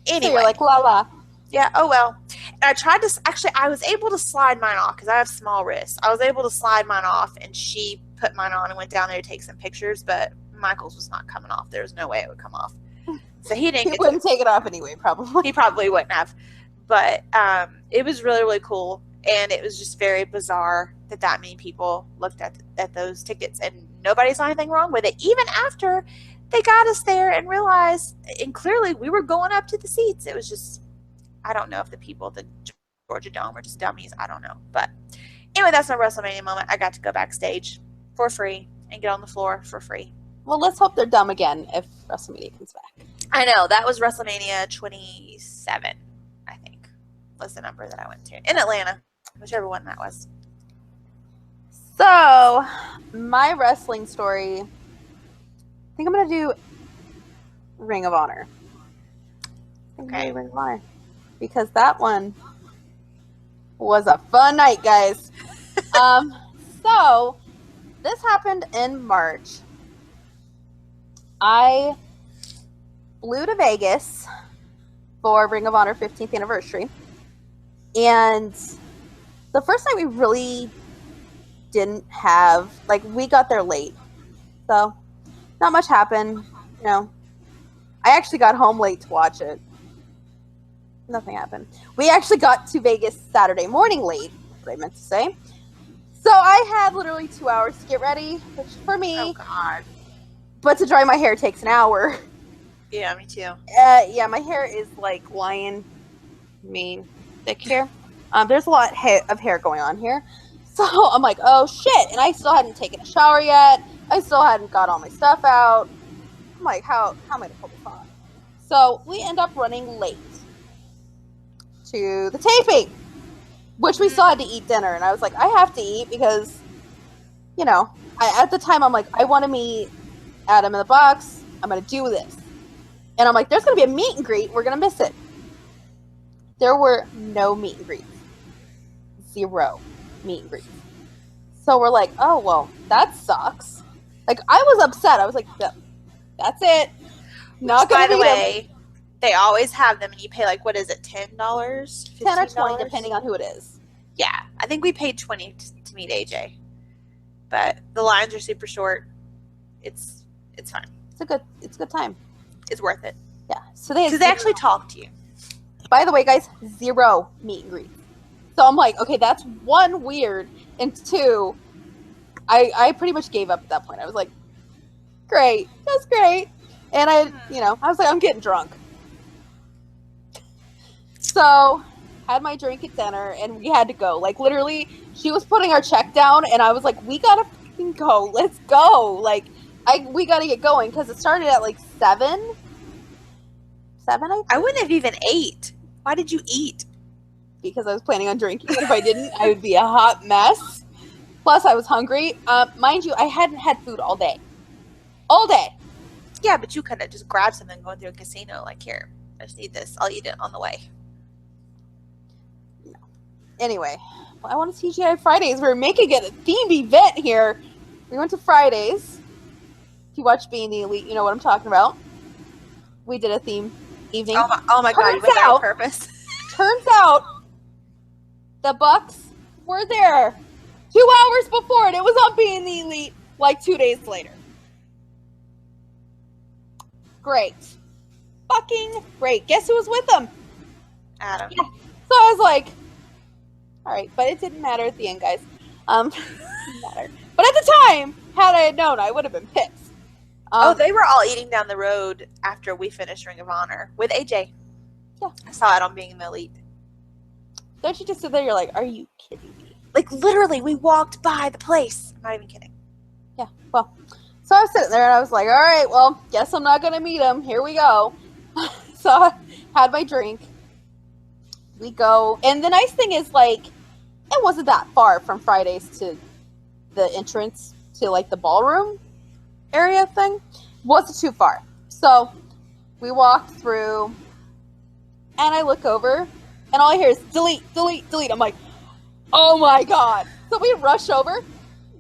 anyway. So you're like, la la. Yeah, oh well. And I tried to, actually, I was able to slide mine off because I have small wrists. I was able to slide mine off, and she put mine on and went down there to take some pictures, but Michael's was not coming off. There was no way it would come off. So he didn't He wouldn't take it off anyway, probably. He probably wouldn't have. But it was really, really cool. And it was just very bizarre that many people looked at those tickets, and nobody saw anything wrong with it. Even after they got us there and realized, and clearly we were going up to the seats. It was just, I don't know if the people at the Georgia Dome are just dummies. I don't know. But anyway, that's my WrestleMania moment. I got to go backstage for free and get on the floor for free. Well, let's hope they're dumb again if WrestleMania comes back. I know. That was WrestleMania 27, I think, was the number that I went to. In Atlanta, whichever one that was. So, my wrestling story, I think I'm going to do Ring of Honor. Okay. Ring of Honor. Because that one was a fun night, guys. So, this happened in March. I flew to Vegas for Ring of Honor 15th anniversary. And the first night we really didn't have, like, we got there late. So, not much happened. You know, I actually got home late to watch it. Nothing happened. We actually got to Vegas Saturday morning late, what I meant to say. So, I had literally 2 hours to get ready, which for me, Oh, God. but to dry my hair takes an hour. Yeah, me too. Yeah, my hair is like lion mane thick hair. There's a lot of hair going on here. So I'm like, oh shit. And I still hadn't taken a shower yet. I still hadn't got all my stuff out. I'm like, how am I going to pull this off? So we end up running late to the taping, which we still had to eat dinner. And I was like, I have to eat because, you know, at the time I'm like, I want to meet Adam in the box. I'm going to do this. And I'm like, there's going to be a meet and greet. We're going to miss it. There were no meet and greets. 0 meet and greets. So we're like, oh, well, that sucks. Like, I was upset. I was like, that's it. Not going to By the way, they always have them, and you pay, like, what is it, $10? $15? 10 or 20, depending on who it is. Yeah, I think we paid 20 to meet AJ. But the lines are super short. It's fine. It's a good time. It's worth it. Yeah. So they actually talk to you. By the way, guys, 0 meet and greet. So I'm like, okay, that's 1, weird, and 2, I pretty much gave up at that point. I was like, great, that's great. And I was like, I'm getting drunk. So had my drink at dinner, and we had to go. Like, literally, she was putting our check down, and I was like, we gotta fucking go. Let's go. Like, we gotta get going, because it started at like 7. 7, I think? I wouldn't have even ate. Why did you eat? Because I was planning on drinking. And if I didn't, I would be a hot mess. Plus, I was hungry. Mind you, I hadn't had food all day. All day. Yeah, but you could have just grabbed something going through a casino. Like, here, I just need this. I'll eat it on the way. No. Anyway, I want to TGI Fridays. We're making it a themed event here. We went to Fridays. If you watch Being the Elite, you know what I'm talking about. We did a theme evening. Oh my God, you went there on purpose. Turns out, the Bucks were there 2 hours before, and it was on Being the Elite like 2 days later. Great. Fucking great. Guess who was with them? Adam. Yeah. So I was like, all right, but it didn't matter at the end, guys. Didn't matter. But at the time, had I had known, I would have been pissed. They were all eating down the road after we finished Ring of Honor with AJ. Yeah. I saw it on Being the Elite. Don't you just sit there, you're like, are you kidding me? Like, literally, we walked by the place. I'm not even kidding. Yeah, well, so I was sitting there and I was like, all right, well, guess I'm not going to meet him. Here we go. So I had my drink. We go. And the nice thing is, like, it wasn't that far from Fridays to the entrance to, like, the ballroom area thing. Wasn't too far. So we walked through and I look over and all I hear is delete, delete, delete. I'm like, oh my God. So we rush over.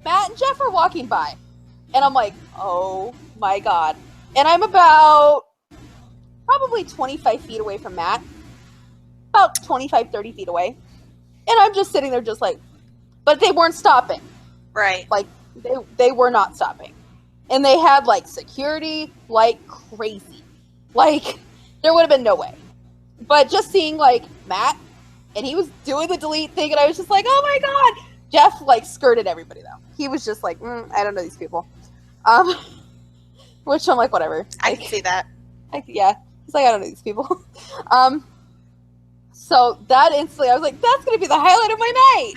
Matt and Jeff are walking by. And I'm like, oh my God. And I'm about probably 25 feet away from Matt. About 25, 30 feet away. And I'm just sitting there just like, but they weren't stopping. Right. Like, they were not stopping. And they had, like, security like crazy. Like, there would have been no way. But just seeing, like, Matt, and he was doing the delete thing, and I was just like, oh my God. Jeff, like, skirted everybody, though. He was just like, I don't know these people. Which I'm like, whatever. I can see that. Yeah. He's like, I don't know these people. So that instantly, I was like, that's going to be the highlight of my night.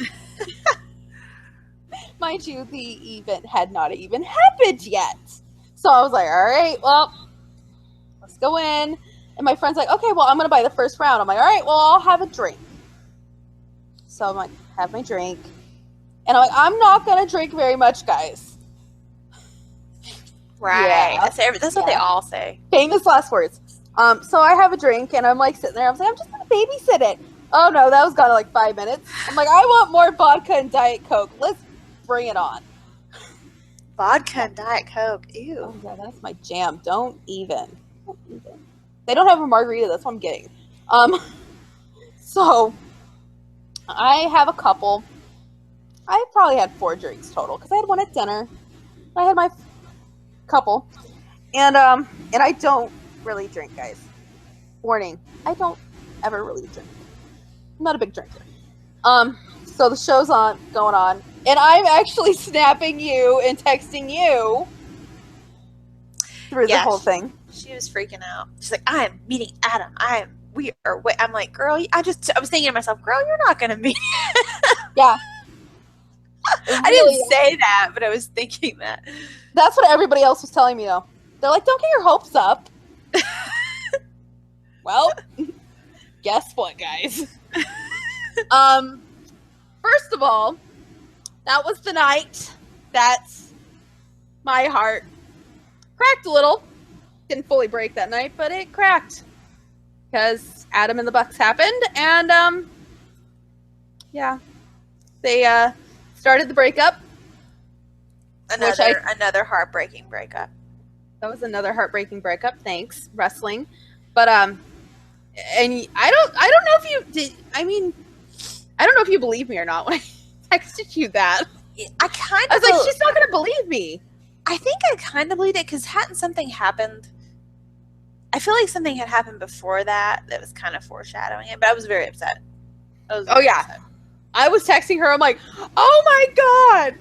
Mind you, the event had not even happened yet. So I was like, all right, well, let's go in. And my friend's like, okay, well, I'm going to buy the first round. I'm like, all right, well, I'll have a drink. So I'm like, have my drink. And I'm like, I'm not going to drink very much, guys. Right. Yeah. That's what they all say. Famous last words. So I have a drink, and I'm like sitting there. I was like, I'm just going to babysit it. Oh, no, that was gone in like 5 minutes. I'm like, I want more vodka and Diet Coke. Let's bring it on. Vodka and Diet Coke. Ew. Oh, yeah, that's my jam. Don't even. They don't have a margarita. That's what I'm getting. So I have a couple. I probably had 4 drinks total because I had one at dinner. I had my couple, and I don't really drink, guys. Warning: I don't ever really drink. I'm not a big drinker. So the show's going on, and I'm actually snapping you and texting you through the whole thing. She was freaking out. She's like, I'm meeting Adam. I'm like, girl, I was thinking to myself, girl, you're not going to meet. Yeah. I didn't say that, but I was thinking that. That's what everybody else was telling me, though. They're like, don't get your hopes up. Well, guess what, guys? First of all, that was the night that my heart cracked a little. Didn't fully break that night, but it cracked. Because Adam and the Bucks happened, and, yeah. They, started the breakup. Another heartbreaking breakup. That was another heartbreaking breakup. Thanks, wrestling. But and I don't know if you did. I mean, I don't know if you believe me or not when I texted you that. I was like, she's not gonna believe me. I think I kind of believed it because hadn't something happened? I feel like something had happened before that was kind of foreshadowing it. But I was very upset. Upset. I was texting her. I'm like, oh my God.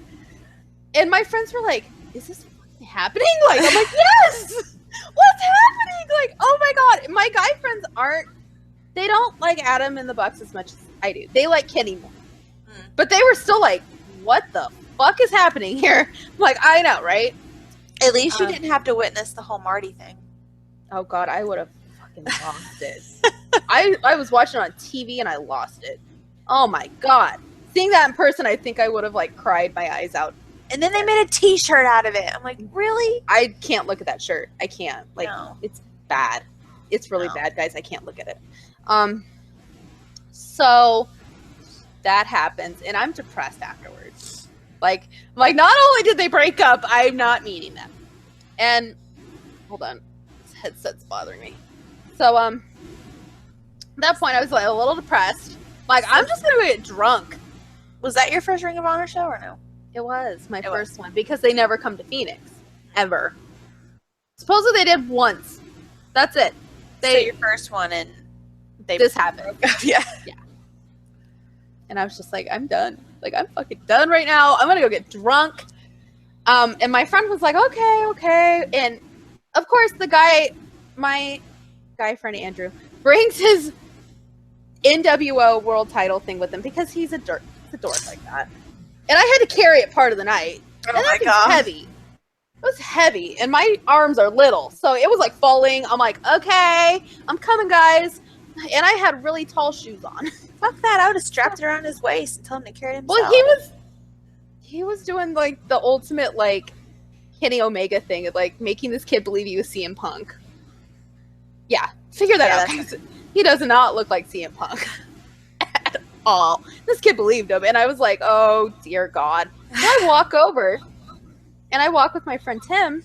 And my friends were like, is this happening? Like, I'm like, yes! What's happening? Like, oh my God. My guy friends they don't like Adam and the Bucks as much as I do. They like Kenny more. But they were still like, what the fuck is happening here? I'm like, I know, right? At least you didn't have to witness the whole Marty thing. Oh God, I would have fucking lost it. I was watching it on TV and I lost it. Oh my God. Seeing that in person, I think I would have like cried my eyes out. And then they made a t-shirt out of it. I'm like, really? I can't look at that shirt. I can't. Like, no. It's bad. It's really bad, guys. I can't look at it. So that happens, and I'm depressed afterwards. Like, not only did they break up, I'm not meeting them. And hold on, this headset's bothering me. So at that point, I was like a little depressed. Like, I'm just gonna get drunk. Was that your first Ring of Honor show or no? It was my first one because they never come to Phoenix ever. Supposedly they did once. That's it. So your first one, and this happened. Yeah. And I was just like, I'm done. Like, I'm fucking done right now. I'm gonna go get drunk. And my friend was like, okay. And of course, my guy friend Andrew brings his NWO world title thing with him because he's a a dork like that. And I had to carry it part of the night. Oh and my that god. thing's heavy. It was heavy, and my arms are little, so it was like falling. I'm like, okay, I'm coming, guys. And I had really tall shoes on. Fuck that! I would have strapped it around his waist and told him to carry it himself. Well, he was doing like the ultimate like Kenny Omega thing of like making this kid believe he was CM Punk. Yeah, figure that out, guys. He does not look like CM Punk at all. This kid believed him, and I was like, oh dear God. And I walk over, and I walk with my friend Tim,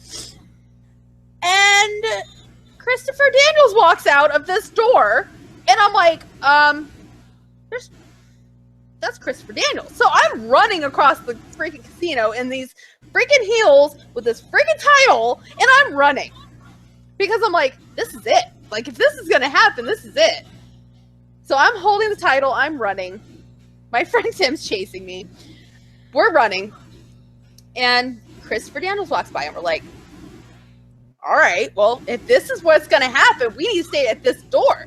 and Christopher Daniels walks out of this door, and I'm like, that's Christopher Daniels. So I'm running across the freaking casino in these freaking heels with this freaking title, and I'm running. Because I'm like, this is it. Like, if this is going to happen, this is it. So I'm holding the title, I'm running. My friend Tim's chasing me. We're running. And Christopher Daniels walks by, and we're like, all right, well, if this is what's going to happen, we need to stay at this door.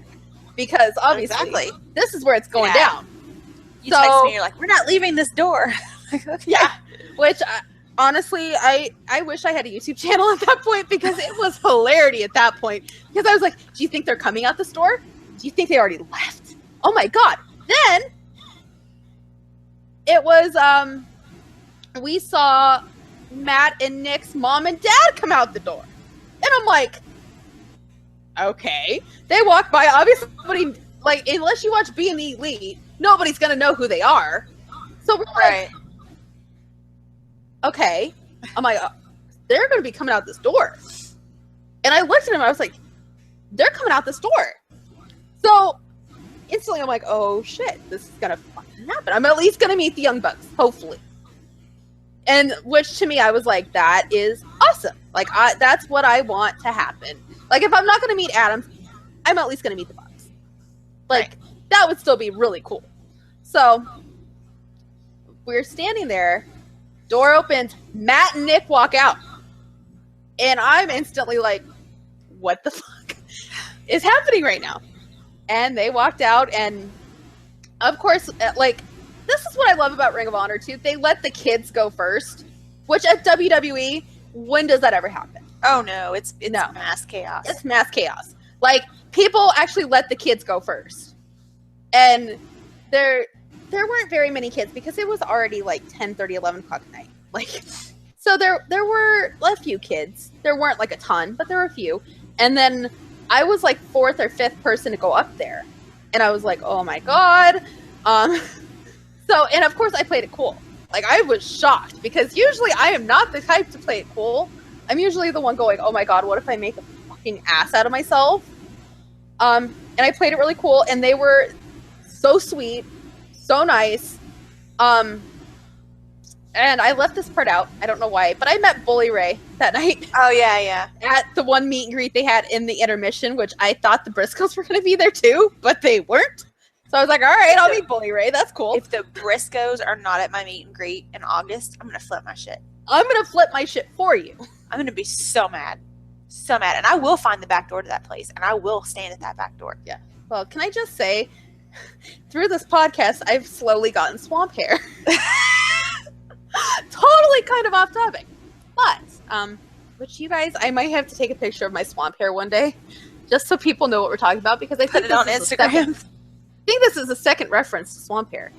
Because obviously, this is where it's going down. You text me, you're like, we're not leaving this door. Yeah. Which, honestly, I wish I had a YouTube channel at that point, because it was hilarity at that point. Because I was like, do you think they're coming out this door? Do you think they already left? Oh my God. Then, it was, we saw Matt and Nick's mom and dad come out the door. And I'm like, okay. They walk by, obviously, nobody, like, unless you watch Being the Elite, nobody's going to know who they are. So we're like, okay. I'm like, they're going to be coming out this door. And I looked at him, I was like, they're coming out this door. So instantly I'm like, oh shit, this is going to fucking happen. I'm at least going to meet the Young Bucks, hopefully. And which to me, I was like, that is awesome. Like, that's what I want to happen. Like, if I'm not going to meet Adams, I'm at least going to meet the Bucks. Like, that would still be really cool. So we're standing there, door opens, Matt and Nick walk out. And I'm instantly like, what the fuck is happening right now? And they walked out, and of course, like, this is what I love about Ring of Honor too. They let the kids go first, which at WWE, when does that ever happen? Oh no, it's mass chaos. It's mass chaos. Like, people actually let the kids go first. And there weren't very many kids, because it was already like 10:30, 11 o'clock at night. Like, so there were a few kids. There weren't like a ton, but there were a few. And then I was like fourth or fifth person to go up there. And I was like, oh my God. So, and of course I played it cool. Like, I was shocked, because usually I am not the type to play it cool. I'm usually the one going, oh my God, what if I make a fucking ass out of myself? And I played it really cool, and they were so sweet, so nice. And I left this part out. I don't know why, but I met Bully Ray that night. Oh yeah, yeah. At the one meet and greet they had in the intermission, which I thought the Briscoes were going to be there too, but they weren't. So I was like, all right, I'll meet Bully Ray. That's cool. If the Briscoes are not at my meet and greet in August, I'm going to flip my shit. I'm going to flip my shit for you. I'm going to be so mad. So mad. And I will find the back door to that place, and I will stand at that back door. Yeah. Well, can I just say, through this podcast, I've slowly gotten swamp hair. Totally kind of off topic. But, which you guys, I might have to take a picture of my swamp hair one day, just so people know what we're talking about, because I put it on Instagram. I think this is the second reference to swamp hair.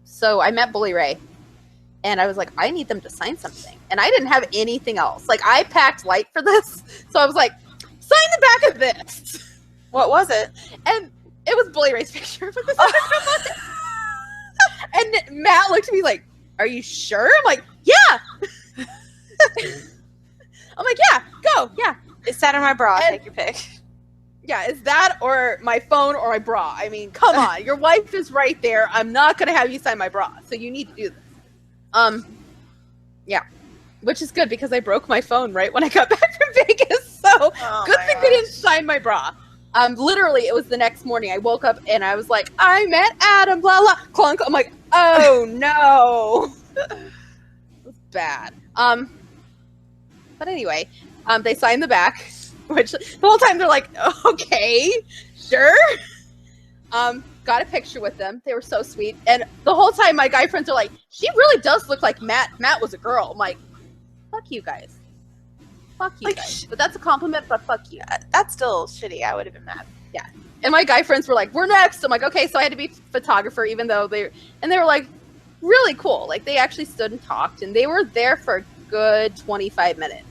So I met Bully Ray, and I was like, I need them to sign something. And I didn't have anything else. Like, I packed light for this, so I was like, sign the back of this. What was it? And it was Bully Ray's picture. And Matt looked at me like, are you sure? I'm like, yeah. I'm like, yeah, go, yeah. It's that or my bra. Take your pick. Yeah, is that or my phone or my bra? I mean, come on. Your wife is right there. I'm not going to have you sign my bra. So you need to do this. Yeah. Which is good, because I broke my phone right when I got back from Vegas. So good thing they didn't sign my bra. Literally, it was the next morning. I woke up and I was like, I met Adam, blah, blah, clunk. I'm like, oh no. It was bad. But anyway, they signed the back, which the whole time they're like, okay, sure. Got a picture with them. They were so sweet. And the whole time my guy friends are like, she really does look like Matt. Matt was a girl. I'm like, fuck you guys. Fuck you guys. But that's a compliment, but fuck you. That's still shitty. I would have been mad. Yeah. And my guy friends were like, we're next. I'm like, okay, so I had to be photographer, even though they were like really cool. Like they actually stood and talked, and they were there for a good 25 minutes.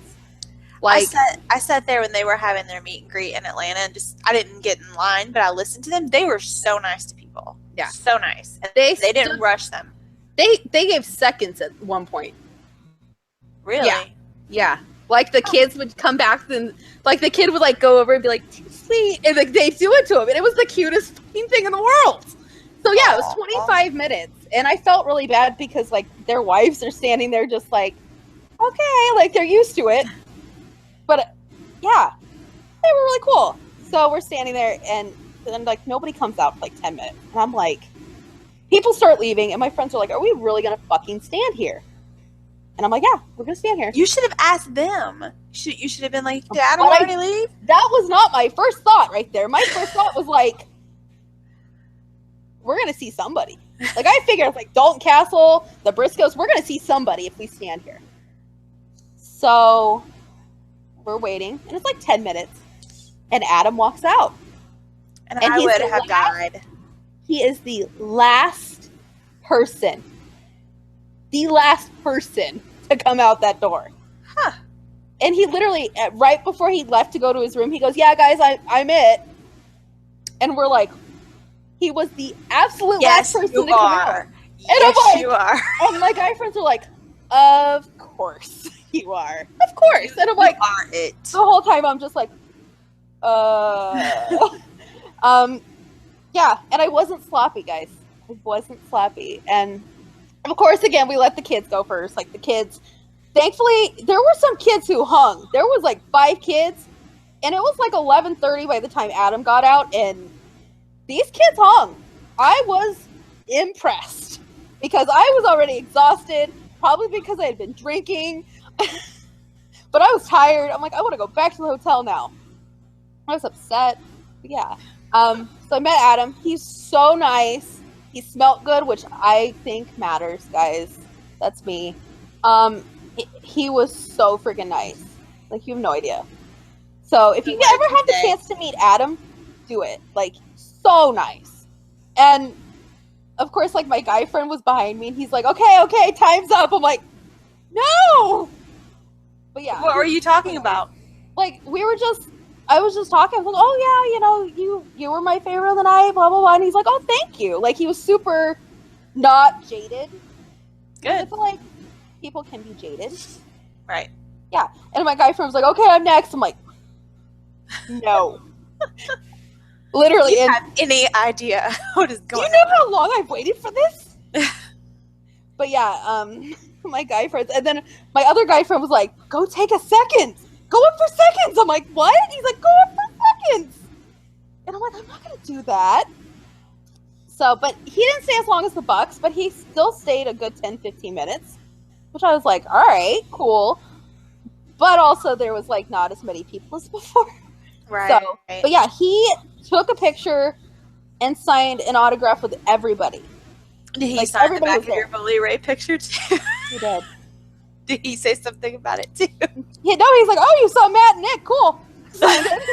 Like I sat there when they were having their meet and greet in Atlanta, and I didn't get in line, but I listened to them. They were so nice to people. Yeah. So nice. And they didn't rush them. They gave seconds at one point. Really? Yeah. Like the kids would come back, and like the kid would like go over and be like, too sweet, and like they do it to him, and it was the cutest fucking thing in the world. So yeah, it was 25 minutes, and I felt really bad because like their wives are standing there just like, okay, like they're used to it. But yeah, they were really cool. So we're standing there, and then like nobody comes out for like 10 minutes, and I'm like, people start leaving, and my friends are like, are we really gonna fucking stand here? And I'm like, yeah, we're gonna stand here. You should have asked them. You should have been like, did Adam already leave? That was not my first thought right there. My first thought was like, we're gonna see somebody. Like I figured, like Dalton Castle, the Briscoes, we're gonna see somebody if we stand here. So we're waiting, and it's like 10 minutes, and Adam walks out. And I would have died. He is the last person to come out that door. Huh. And he literally, right before he left to go to his room, he goes, yeah, guys, I'm it. And we're like, he was the absolute last person to come out. Yes, you are. And my guy friends are like, of course you are. Of course. And I'm like, you are it. The whole time I'm just like, yeah. And I wasn't sloppy, guys. I wasn't sloppy. And of course, again, we let the kids go first. Like the kids, thankfully, there were some kids who hung. There was like 5 kids, and it was like 11:30 by the time Adam got out, and these kids hung. I was impressed because I was already exhausted, probably because I had been drinking, but I was tired. I'm like, I want to go back to the hotel now. I was upset. But yeah. So I met Adam. He's so nice. He smelled good, which I think matters, guys. That's me. He was so freaking nice. Like, you have no idea. So if you ever have the chance to meet Adam, do it. Like, so nice. And of course, like, my guy friend was behind me, and he's like, okay, time's up. I'm like, no! But yeah. What were you talking about? Like, I was just talking. I was like, oh yeah, you were my favorite of the night, blah, blah, blah. And he's like, oh, thank you. Like, he was super not jaded. Good. I feel like people can be jaded. Right. Yeah. And my guy friend was like, okay, I'm next. I'm like, no. Literally. Do you have any idea what is going on? Do you know how long I've waited for this? But yeah, my guy friends. And then my other guy friend was like, go take a second. Go up for seconds. I'm like, what? He's like, go up for seconds. And I'm like, I'm not going to do that. So, but he didn't stay as long as the Bucks, but he still stayed a good 10, 15 minutes, which I was like, all right, cool. But also there was like not as many people as before. Right. So, but yeah, he took a picture and signed an autograph with everybody. Did he sign the back of your Bully Ray picture too? He did. Did he say something about it too? Yeah, no, he's like, oh, you saw Matt and Nick, cool. Signed it.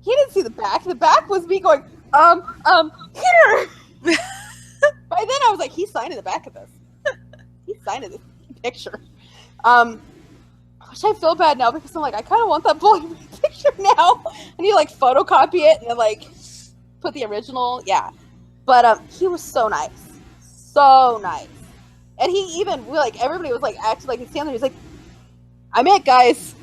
He didn't see the back. The back was me going, here. By then I was like, he's signing the back of this. He's signing this picture. Which I feel bad now because I'm like, I kind of want that Bully Ray picture now. And you like photocopy it and then like put the original. Yeah. But he was so nice. So nice. And he even, like, everybody was like acting like he's standing there. He's like, I'm it, guys.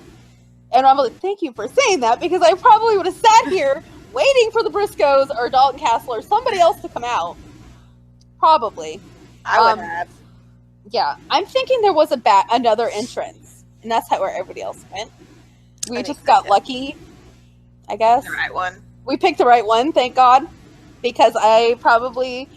And I'm like, thank you for saying that, because I probably would have sat here waiting for the Briscoes or Dalton Castle or somebody else to come out. Probably. I would have. Yeah. I'm thinking there was another entrance. And that's where everybody else went. We just got lucky, I guess. The right one. We picked the right one, thank God. Because I probably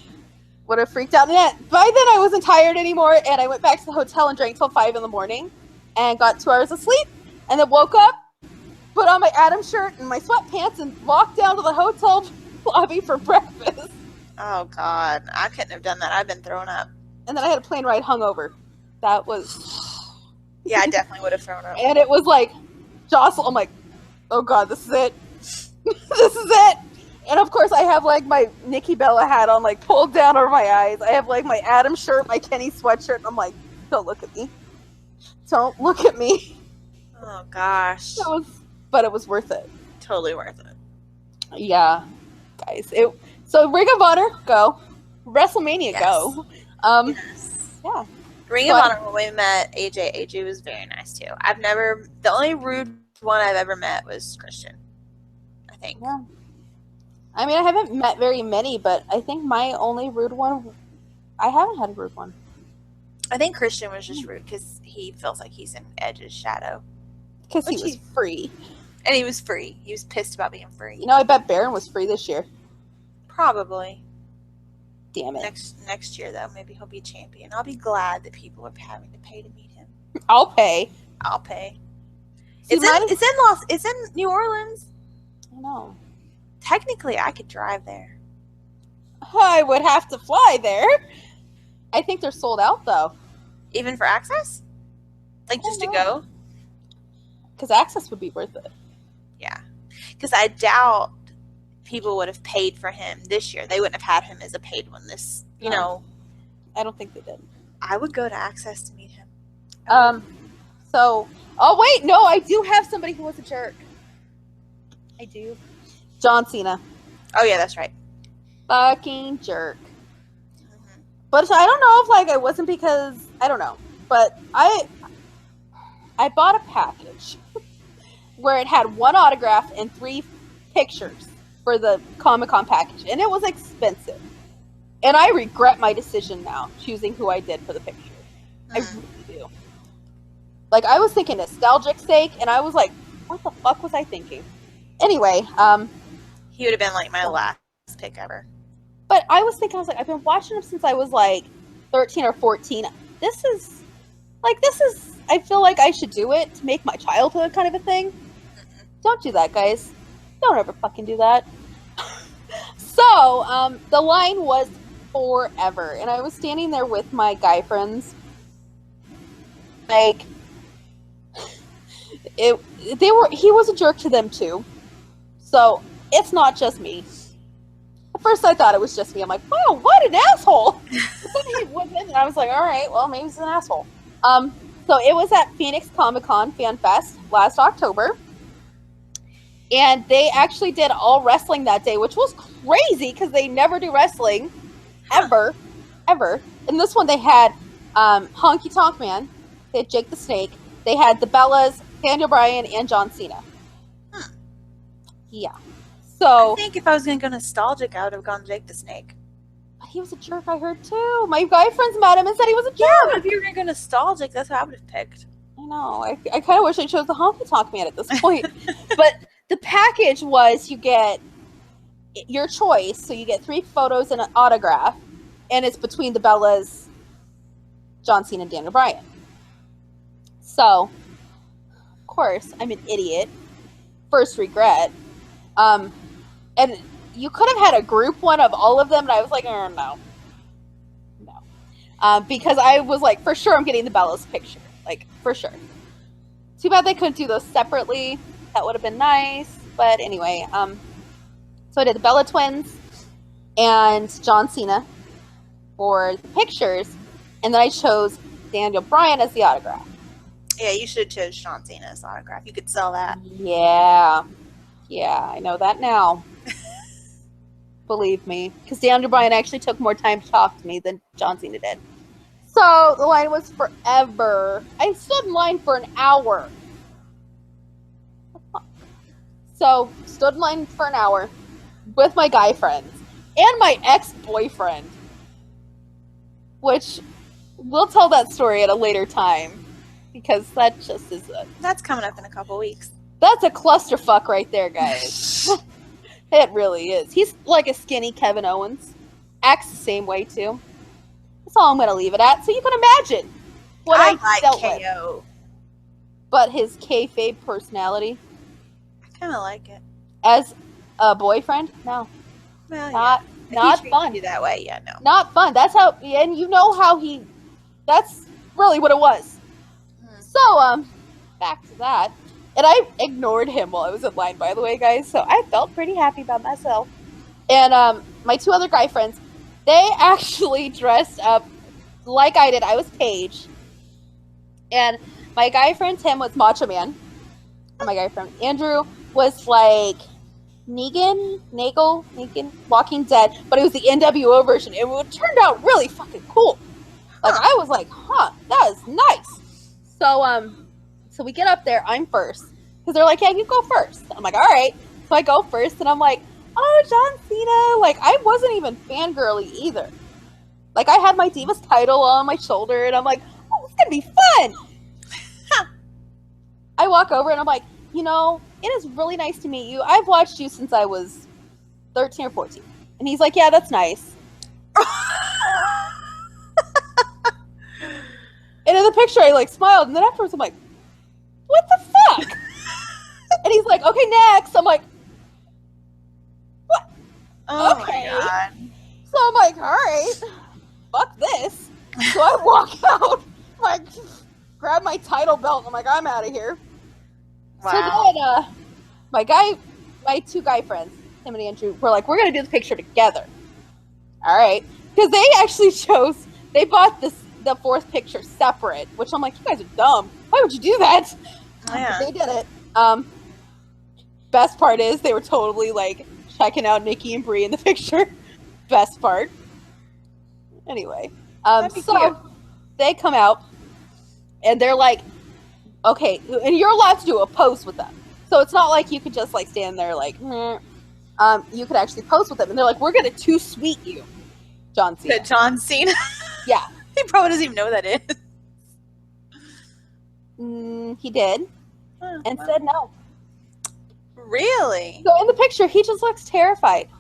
would have freaked out. By then I wasn't tired anymore, and I went back to the hotel and drank till 5 in the morning and got 2 hours of sleep, and then woke up, put on my Adam shirt and my sweatpants, and walked down to the hotel lobby for breakfast. Oh God, I couldn't have done that. I've been thrown up. And then I had a plane ride hungover. That was... Yeah, I definitely would have thrown up. And it was like, jostle. I'm like, oh God, this is it. This is it. And of course, I have like my Nikki Bella hat on, like pulled down over my eyes. I have like my Adam shirt, my Kenny sweatshirt. And I'm like, don't look at me. Don't look at me. Oh gosh. But it was worth it. Totally worth it. Yeah, guys. So Ring of Honor, go. WrestleMania, go. Yes. Yeah. Ring of Honor, when we met AJ. AJ was very nice too. The only rude one I've ever met was Christian, I think. Yeah. I mean, I haven't met very many, but I think my only rude one, I haven't had a rude one. I think Christian was just rude because he feels like he's in Edge's shadow. Because he was free. And he was free. He was pissed about being free. You know, I bet Baron was free this year. Probably. Damn it. Next year, though, maybe he'll be champion. I'll be glad that people are having to pay to meet him. I'll pay. I'll pay. See, It's in New Orleans. I know. Technically, I could drive there. I would have to fly there. I think they're sold out, though. Even for access? Like, just to go? Because access would be worth it. Yeah. Because I doubt people would have paid for him this year. They wouldn't have had him as a paid one you know. I don't think they did. I would go to access to meet him. Oh wait, no, I do have somebody who was a jerk. I do. John Cena. Oh yeah, that's right. Fucking jerk. Mm-hmm. But I don't know if like it wasn't because I don't know. But I bought a package where it had one autograph and 3 pictures for the Comic-Con package, and it was expensive. And I regret my decision now, choosing who I did for the picture. I really do. Like, I was thinking nostalgic sake, and I was like, what the fuck was I thinking? Anyway, he would have been like my last pick ever. But I was thinking, I've been watching him since I was like 13 or 14. This is, I feel like I should do it to make my childhood kind of a thing. Don't do that, guys. Don't ever fucking do that. So, the line was forever, and I was standing there with my guy friends. Like, he was a jerk to them too. So, it's not just me. At first I thought it was just me. I'm like, wow, what an asshole! But then he went in, and I was like, alright, well, maybe he's an asshole. So it was at Phoenix Comic-Con Fan Fest last October. And they actually did all wrestling that day, which was crazy because they never do wrestling. Ever. In this one, they had Honky Tonk Man. They had Jake the Snake. They had the Bellas, Daniel Bryan, and John Cena. Yeah. So I think if I was going to go nostalgic, I would have gone Jake the Snake. But he was a jerk, I heard, too. My guy friends met him and said he was a jerk. Yeah, but if you were going to go nostalgic, that's what I would have picked. I know. I kind of wish I chose the Honky Tonk Man at this point. But the package was you get your choice. So you get 3 photos and an autograph. And it's between the Bellas, John Cena, and Daniel Bryan. So, of course, I'm an idiot. First regret. And you could have had a group one of all of them, and I was like, oh, no. Because I was like, for sure I'm getting the Bellas picture. Like, for sure. Too bad they couldn't do those separately. That would have been nice. But anyway, so I did the Bella twins and John Cena for the pictures, and then I chose Daniel Bryan as the autograph. Yeah, you should have chose John Cena as the autograph. You could sell that. Yeah, I know that now. Believe me. Because Daniel Bryan actually took more time to talk to me than John Cena did. So, the line was forever. I stood in line for an hour. So, stood in line for an hour with my guy friends and my ex-boyfriend. Which, we'll tell that story at a later time. Because that just is That's coming up in a couple weeks. That's a clusterfuck right there, guys. It really is. He's like a skinny Kevin Owens. Acts the same way, too. That's all I'm going to leave it at. So you can imagine what I dealt KO. with. But his kayfabe personality. I kind of like it. As a boyfriend? No. Well, Not if not he treats fun. you that way, yeah, no. Not fun. That's how, and you know how he. That's really what it was. So back to that, and I ignored him while I was in line. By the way, guys, so I felt pretty happy about myself. And my two other guy friends, they actually dressed up like I did. I was Paige, and my guy friend Tim was Macho Man, and my guy friend Andrew was like Negan, Walking Dead, but it was the NWO version. It turned out really fucking cool. Like I was like, that is nice. So we get up there. I'm first because they're like, yeah, you go first. I'm like, all right. So I go first, and I'm like, oh, John Cena. Like I wasn't even fangirly either. Like I had my Divas title on my shoulder, and I'm like, oh, it's gonna be fun. I walk over and I'm like, it is really nice to meet you. I've watched you since I was 13 or 14. And he's like, yeah, that's nice. And in the picture, I like smiled, and then afterwards, I'm like, what the fuck? And he's like, okay, next. I'm like, what? Oh okay. my god. So I'm like, all right, fuck this. So I walk out, like, grab my title belt, and I'm like, I'm out of here. Wow. So then, my two guy friends, Tim and Andrew, were like, we're gonna do the picture together. All right, because they actually they bought the fourth picture separate, which I'm like, you guys are dumb. Why would you do that? Yeah. But they did it. Best part is they were totally like checking out Nikki and Brie in the picture. Best part. Anyway, so they come out and they're like, okay, and you're allowed to do a pose with them. So it's not like you could just like stand there like, you could actually pose with them. And they're like, we're gonna too sweet you, John Cena. John Cena. Yeah. He probably doesn't even know what that is. He did, and said no. Really? So in the picture, he just looks terrified.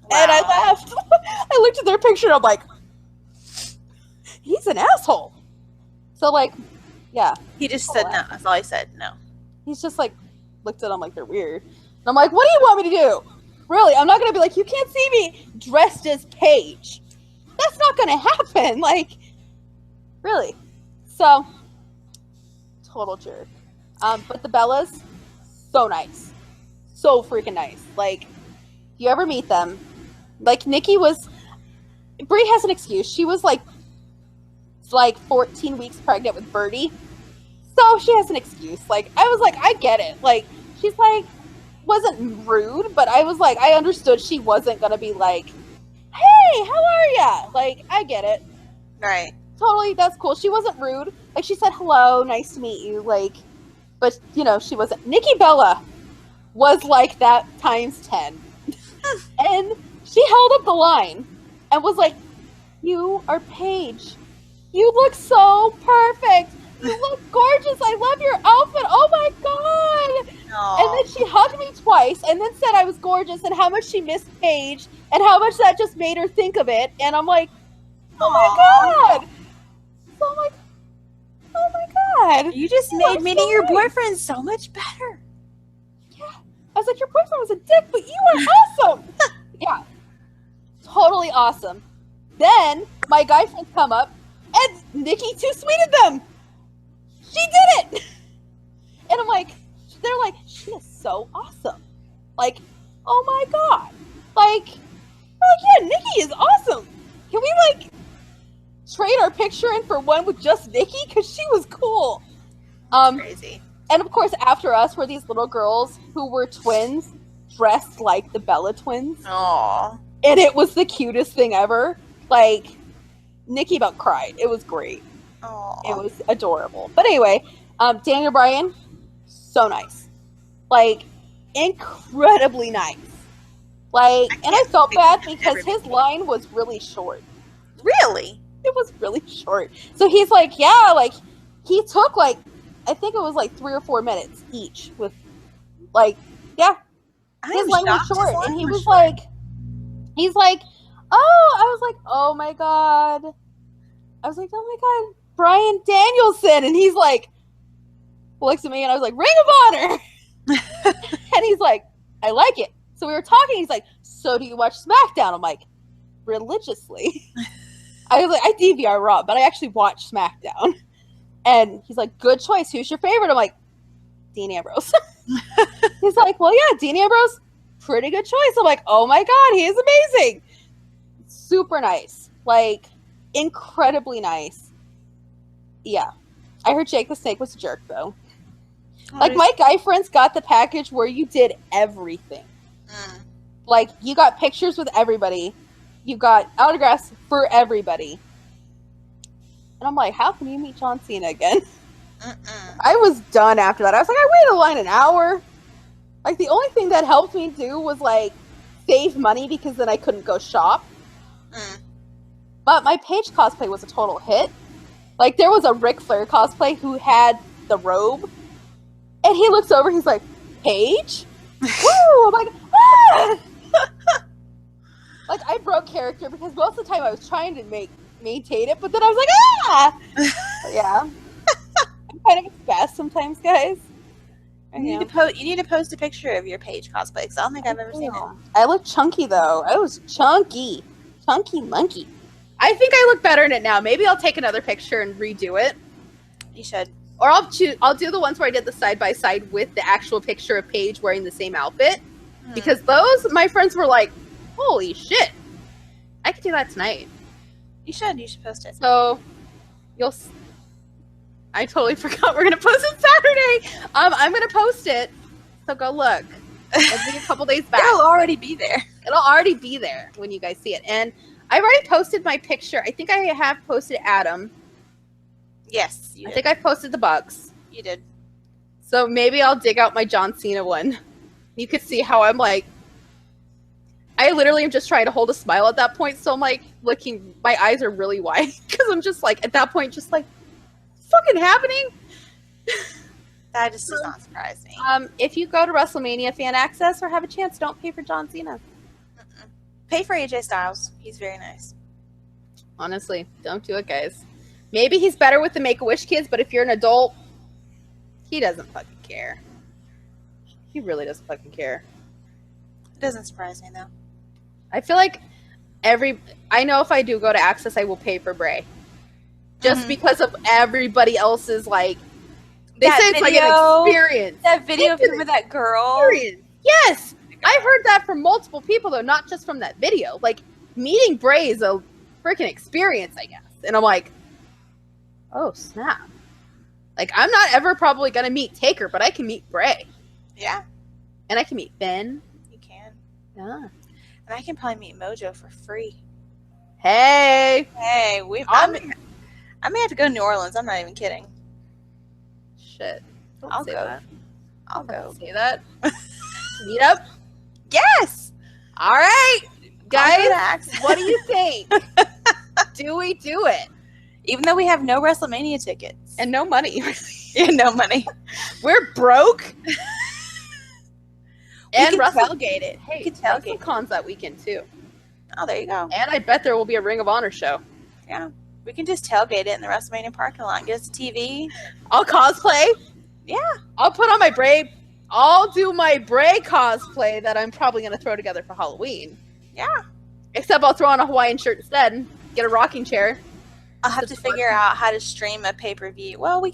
Wow. And I laughed. I looked at their picture and I'm like, he's an asshole. So like, yeah. He just said no. That's all he said, no. He's just like, looked at them like they're weird. And I'm like, what do you want me to do? Really, I'm not going to be like, you can't see me dressed as Paige. That's not going to happen. Like, really. So, total jerk. But the Bellas, so nice. So freaking nice. Like, if you ever meet them, like Nikki Brie has an excuse. She was like 14 weeks pregnant with Birdie. So she has an excuse. Like, I was like, I get it. Like, she's like, wasn't rude, but I was like, I understood she wasn't going to be like, hey, how are ya? Like, I get it. Right. Totally, that's cool. She wasn't rude. Like, she said, hello, nice to meet you. Like, but, she wasn't. Nikki Bella was like that times 10. And she held up the line and was like, you are Paige. You look so perfect. You look gorgeous. I love your outfit. Oh my god. Aww. And then she hugged me twice and then said I was gorgeous and how much she missed Paige and how much that just made her think of it. And I'm like, oh my god. So I'm like, oh my god. You just made meeting your boyfriend so much better. Yeah. I was like, your boyfriend was a dick, but you are awesome. Yeah. Totally awesome. Then my guy friends come up and Nikki too sweeted them. She did it. And I'm like, they're like, she is so awesome. Like, oh my god. Like, yeah, Nikki is awesome. Can we like trade our picture in for one with just Nikki? Because she was cool. Crazy. And of course, after us were these little girls who were twins, dressed like the Bella twins. Aww. And it was the cutest thing ever. Like, Nikki about cried. It was great. Aww. It was adorable. But anyway, Daniel Bryan, so nice. Like, incredibly nice. Like, and I felt bad because his line was really short. Really? It was really short. So he's like, yeah, like, he took, like, I think it was like 3 or 4 minutes each with, like, yeah. His line was short. And he was like, he's like, oh, I was like, oh my god. I was like, oh my god, Bryan Danielson. And he's like, looks at me and I was like, Ring of Honor. And he's like, I like it. So we were talking. He's like, so do you watch SmackDown? I'm like, religiously. I was like, I DVR Raw, but I actually watch SmackDown. And he's like, good choice. Who's your favorite? I'm like, Dean Ambrose. He's like, well, yeah, Dean Ambrose, pretty good choice. I'm like, oh my God, he is amazing. Super nice. Like, incredibly nice. Yeah. I heard Jake the Snake was a jerk, though. Like, my guy friends got the package where you did everything. Like, you got pictures with everybody. You got autographs for everybody. And I'm like, how can you meet John Cena again? I was done after that. I was like, I waited in line an hour. Like, the only thing that helped me do was, like, save money because then I couldn't go shop. But my Paige cosplay was a total hit. Like, there was a Ric Flair cosplay who had the robe. And he looks over, he's like, Paige? Woo! I'm like, ah! Like, I broke character because most of the time I was trying to maintain it, but then I was like, ah! Yeah. I'm kind of a spaz sometimes, guys. You need to post a picture of your Paige cosplay, because I don't think I've ever seen it. I look chunky, though. I was chunky. Chunky monkey. I think I look better in it now. Maybe I'll take another picture and redo it. You should. Or I'll do the ones where I did the side-by-side with the actual picture of Paige wearing the same outfit. Because those, my friends were like, holy shit. I could do that tonight. You should post it. So, I totally forgot we're going to post it Saturday. I'm going to post it. So go look. It'll be a couple days back. It'll already be there. It'll already be there when you guys see it. And I've already posted my picture. I think I have posted Adam. Yes, you did. I think I posted the Bucks. You did. So maybe I'll dig out my John Cena one. You could see how I'm like, I literally am just trying to hold a smile at that point. So I'm like looking, my eyes are really wide because I'm just like, at that point, just like, fucking happening? That just does not surprise me. If you go to WrestleMania Fan Access or have a chance, don't pay for John Cena. Pay for AJ Styles. He's very nice. Honestly, don't do it, guys. Maybe he's better with the Make-A-Wish kids, but if you're an adult, he doesn't fucking care. He really doesn't fucking care. It doesn't surprise me, though. I feel like I know if I do go to Access, I will pay for Bray. Just because of everybody else's, like, they say it's like an experience. That video of him with that girl. Experience. Yes! I heard that from multiple people, though, not just from that video. Like, meeting Bray is a freaking experience, I guess. And I'm like, oh, snap. Like, I'm not ever probably going to meet Taker, but I can meet Bray. Yeah. And I can meet Finn. You can. Yeah. And I can probably meet Mojo for free. Hey! Hey, I may have to go to New Orleans. I'm not even kidding. Shit. I'll go. I'll go. Say that. Meet up? Yes! All right. Guys, what do you think? Do we do it? Even though we have no WrestleMania tickets. And no money. Yeah, no money. We're broke. And we can tailgate it. Hey, we can tailgate cons that weekend, too. Oh, there you go. And I bet there will be a Ring of Honor show. Yeah. We can just tailgate it in the WrestleMania parking lot. Get us a TV. I'll cosplay. Yeah. I'll put on my Bray. I'll do my Bray cosplay that I'm probably going to throw together for Halloween. Yeah. Except I'll throw on a Hawaiian shirt instead. Get a rocking chair. I'll have to figure out how to stream a pay-per-view. Well,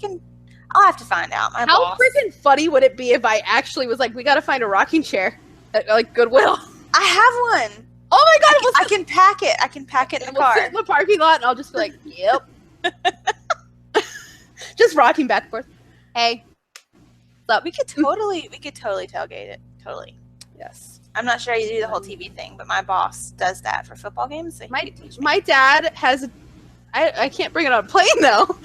I'll have to find out. How freaking funny would it be if I actually was like, we got to find a rocking chair at, like, Goodwill? I have one. Oh my God. I can pack it. I can pack it in the car. Sit in the parking lot and I'll just be like, yep. Just rocking back and forth. Hey. What's up? We could totally tailgate it. Totally. Yes. I'm not sure you do the whole TV thing, but my boss does that for football games. So my dad has I can't bring it on a plane though.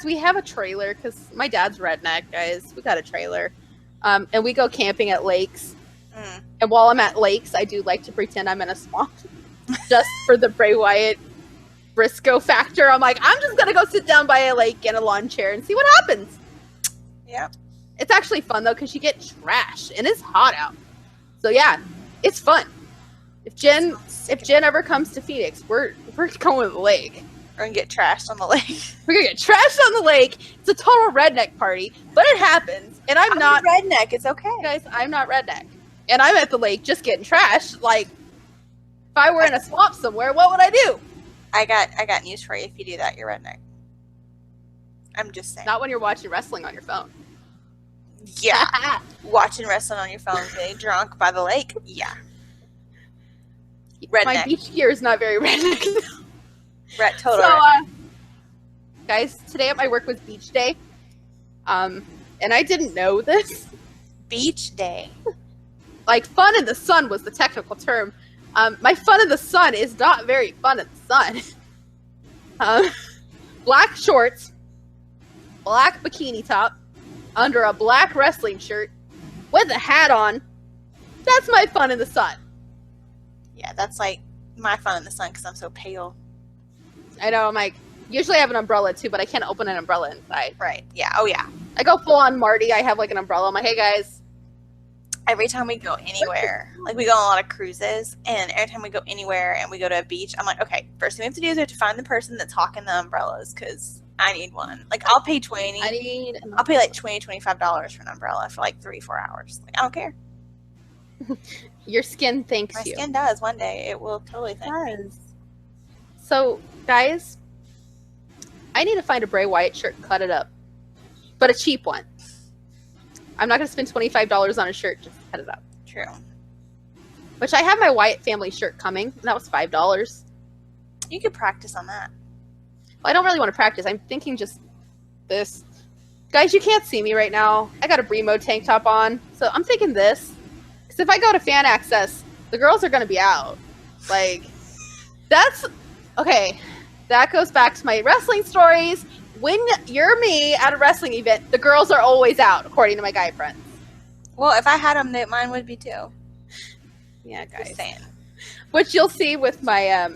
We have a trailer because my dad's redneck, guys. We got a trailer. And we go camping at lakes. And while I'm at lakes, I do like to pretend I'm in a swamp. Just for the Bray Wyatt Briscoe factor. I'm like, I'm just gonna go sit down by a lake in a lawn chair and see what happens. Yeah. It's actually fun though, because you get trash and it's hot out. So yeah, it's fun. If Jen ever comes to Phoenix, we're going to the lake. We're gonna get trashed on the lake. We're gonna get trashed on the lake. It's a total redneck party, but it happens. And I'm not redneck. It's okay, guys. I'm not redneck, and I'm at the lake just getting trashed. Like, if I were in a swamp somewhere, what would I do? I got news for you. If you do that, you're redneck. I'm just saying. Not when you're watching wrestling on your phone. Yeah. Watching wrestling on your phone, getting drunk by the lake. Yeah. Redneck. My beach gear is not very redneck. Total. So, guys, today at my work was beach day. And I didn't know this. Beach day. Like, fun in the sun was the technical term. My fun in the sun is not very fun in the sun. Black shorts, black bikini top, under a black wrestling shirt, with a hat on. That's my fun in the sun. Yeah, that's like my fun in the sun because I'm so pale. I know, I'm like, usually I have an umbrella too, but I can't open an umbrella inside. Right. Yeah. Oh, yeah. I go full on Marty. I have like an umbrella. I'm like, hey guys. Every time we go anywhere, like we go on a lot of cruises, and every time we go anywhere and we go to a beach, I'm like, okay, first thing we have to do is we have to find the person that's hawking the umbrellas because I need one. Like, I'll pay I'll pay like $20, $25 for an umbrella for like 3-4 hours. Like, I don't care. Your skin thanks My you. skin does one day. It will totally thank me. So, guys, I need to find a Bray Wyatt shirt and cut it up, but a cheap one. I'm not going to spend $25 on a shirt just to cut it up. True. Which I have my Wyatt family shirt coming, and that was $5. You could practice on that. Well, I don't really want to practice. I'm thinking just this. Guys, you can't see me right now. I got a Bremo tank top on, so I'm thinking this. Because if I go to fan access, the girls are going to be out. Like, that's... Okay, that goes back to my wrestling stories. When you're me at a wrestling event, the girls are always out, according to my guy friends. Well, if I had them, mine would be too. Yeah, guys. Just saying. Which you'll see with my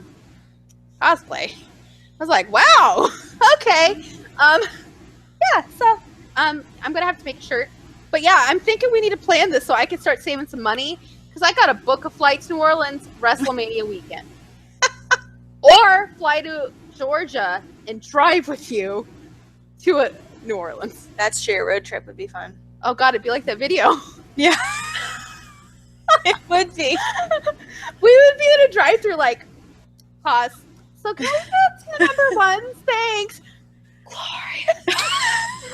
cosplay. I was like, wow, okay. Yeah, so I'm gonna have to make a shirt. But yeah, I'm thinking we need to plan this so I can start saving some money because I got to book a flight to New Orleans WrestleMania weekend, or fly to Georgia and drive with you to New Orleans. That's true. A road trip would be fun. Oh god, it'd be like that video. Yeah. It would be. We would be in a drive-thru like, pause. So can we get to number ones? Thanks. Gloria.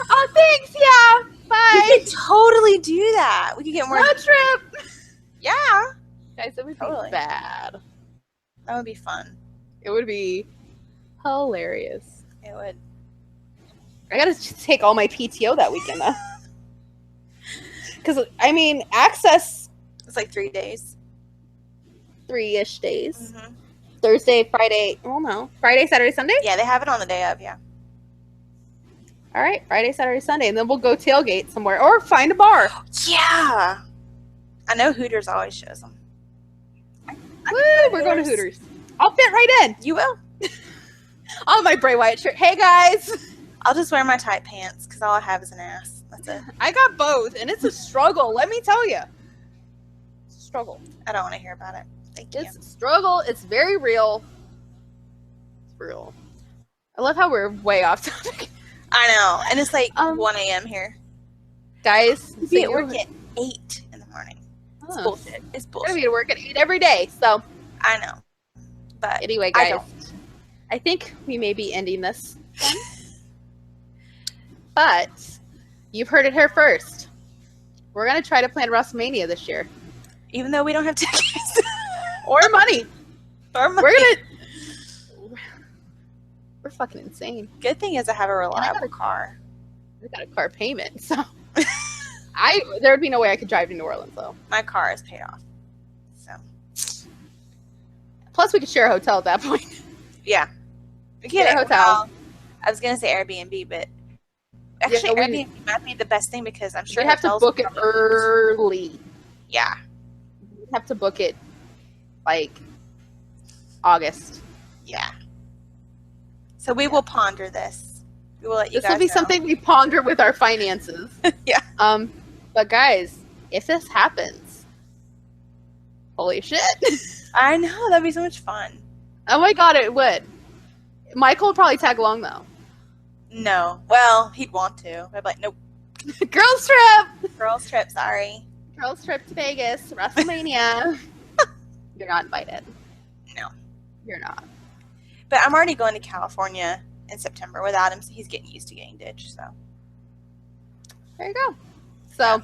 Oh, thanks. Yeah. Bye. We could totally do that. We could get more. Road trip. Yeah. Guys, it would Totally. be bad. That would be fun. It would be hilarious. It would. I gotta take all my PTO that weekend though. Because, I mean, access... It's like 3 days. 3-ish days. Mm-hmm. Thursday, Friday... Well, no. Friday, Saturday, Sunday? Yeah, they have it on the day of, yeah. All right, Friday, Saturday, Sunday. And then we'll go tailgate somewhere. Or find a bar. Yeah! I know Hooters always shows them. Woo, we're going to Hooters. I'll fit right in. You will. On my Bray Wyatt shirt. Hey, guys! I'll just wear my tight pants because all I have is an ass. That's it. I got both, and it's a struggle. Let me tell you. It's a struggle. I don't want to hear about it. Thank you. It's a struggle. It's very real. It's real. I love how we're way off topic. I know. And it's like 1 a.m. here. Guys, We be at work at 8 in the morning. It's Oh. bullshit. It's We're bullshit. going to be at work at 8 every day, so... I know. But Anyway, I guys, don't. I think we may be ending this one. But you've heard it here first. We're going to try to plan WrestleMania this year. Even though we don't have tickets. Or money. Or money. We're going to... We're fucking insane. Good thing is I have a got reliable a- car. We got a car payment, so... There would be no way I could drive to New Orleans, though. My car is paid off. So, Plus, we could share a hotel at that point. yeah. We Get get a hotel. I was going to say Airbnb, but actually we- Airbnb might be the best thing because I'm sure We'd have to hotels book it are- early. Yeah. We'd have to book it, like, August. Yeah. So we will ponder this. We will let you This guys will be know. something we ponder with our finances. Yeah. But guys, if this happens, holy shit. I know. That'd be so much fun. Oh my god, it would. Michael would probably tag along though. No. Well, he'd want to. I'd be like, nope. Girls trip! Girls trip, sorry. Girls trip to Vegas, WrestleMania. You're not invited. No. You're not. But I'm already going to California in September without him, so he's getting used to getting ditched, so. There you go. So,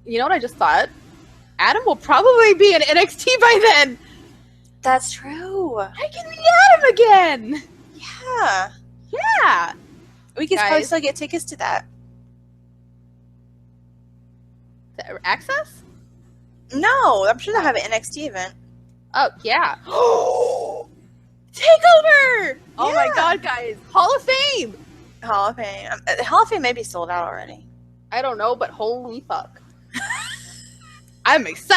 you know what I just thought? Adam will probably be in NXT by then. That's true. I can meet Adam again. Yeah. Yeah. We could probably still get tickets to that. Access? No, I'm sure they'll have an NXT event. Oh, yeah. Takeover! Oh my Yeah. god, guys. Hall of Fame! Hall of Fame. Hall of Fame may be sold out already. I don't know, but holy fuck. I'm excited.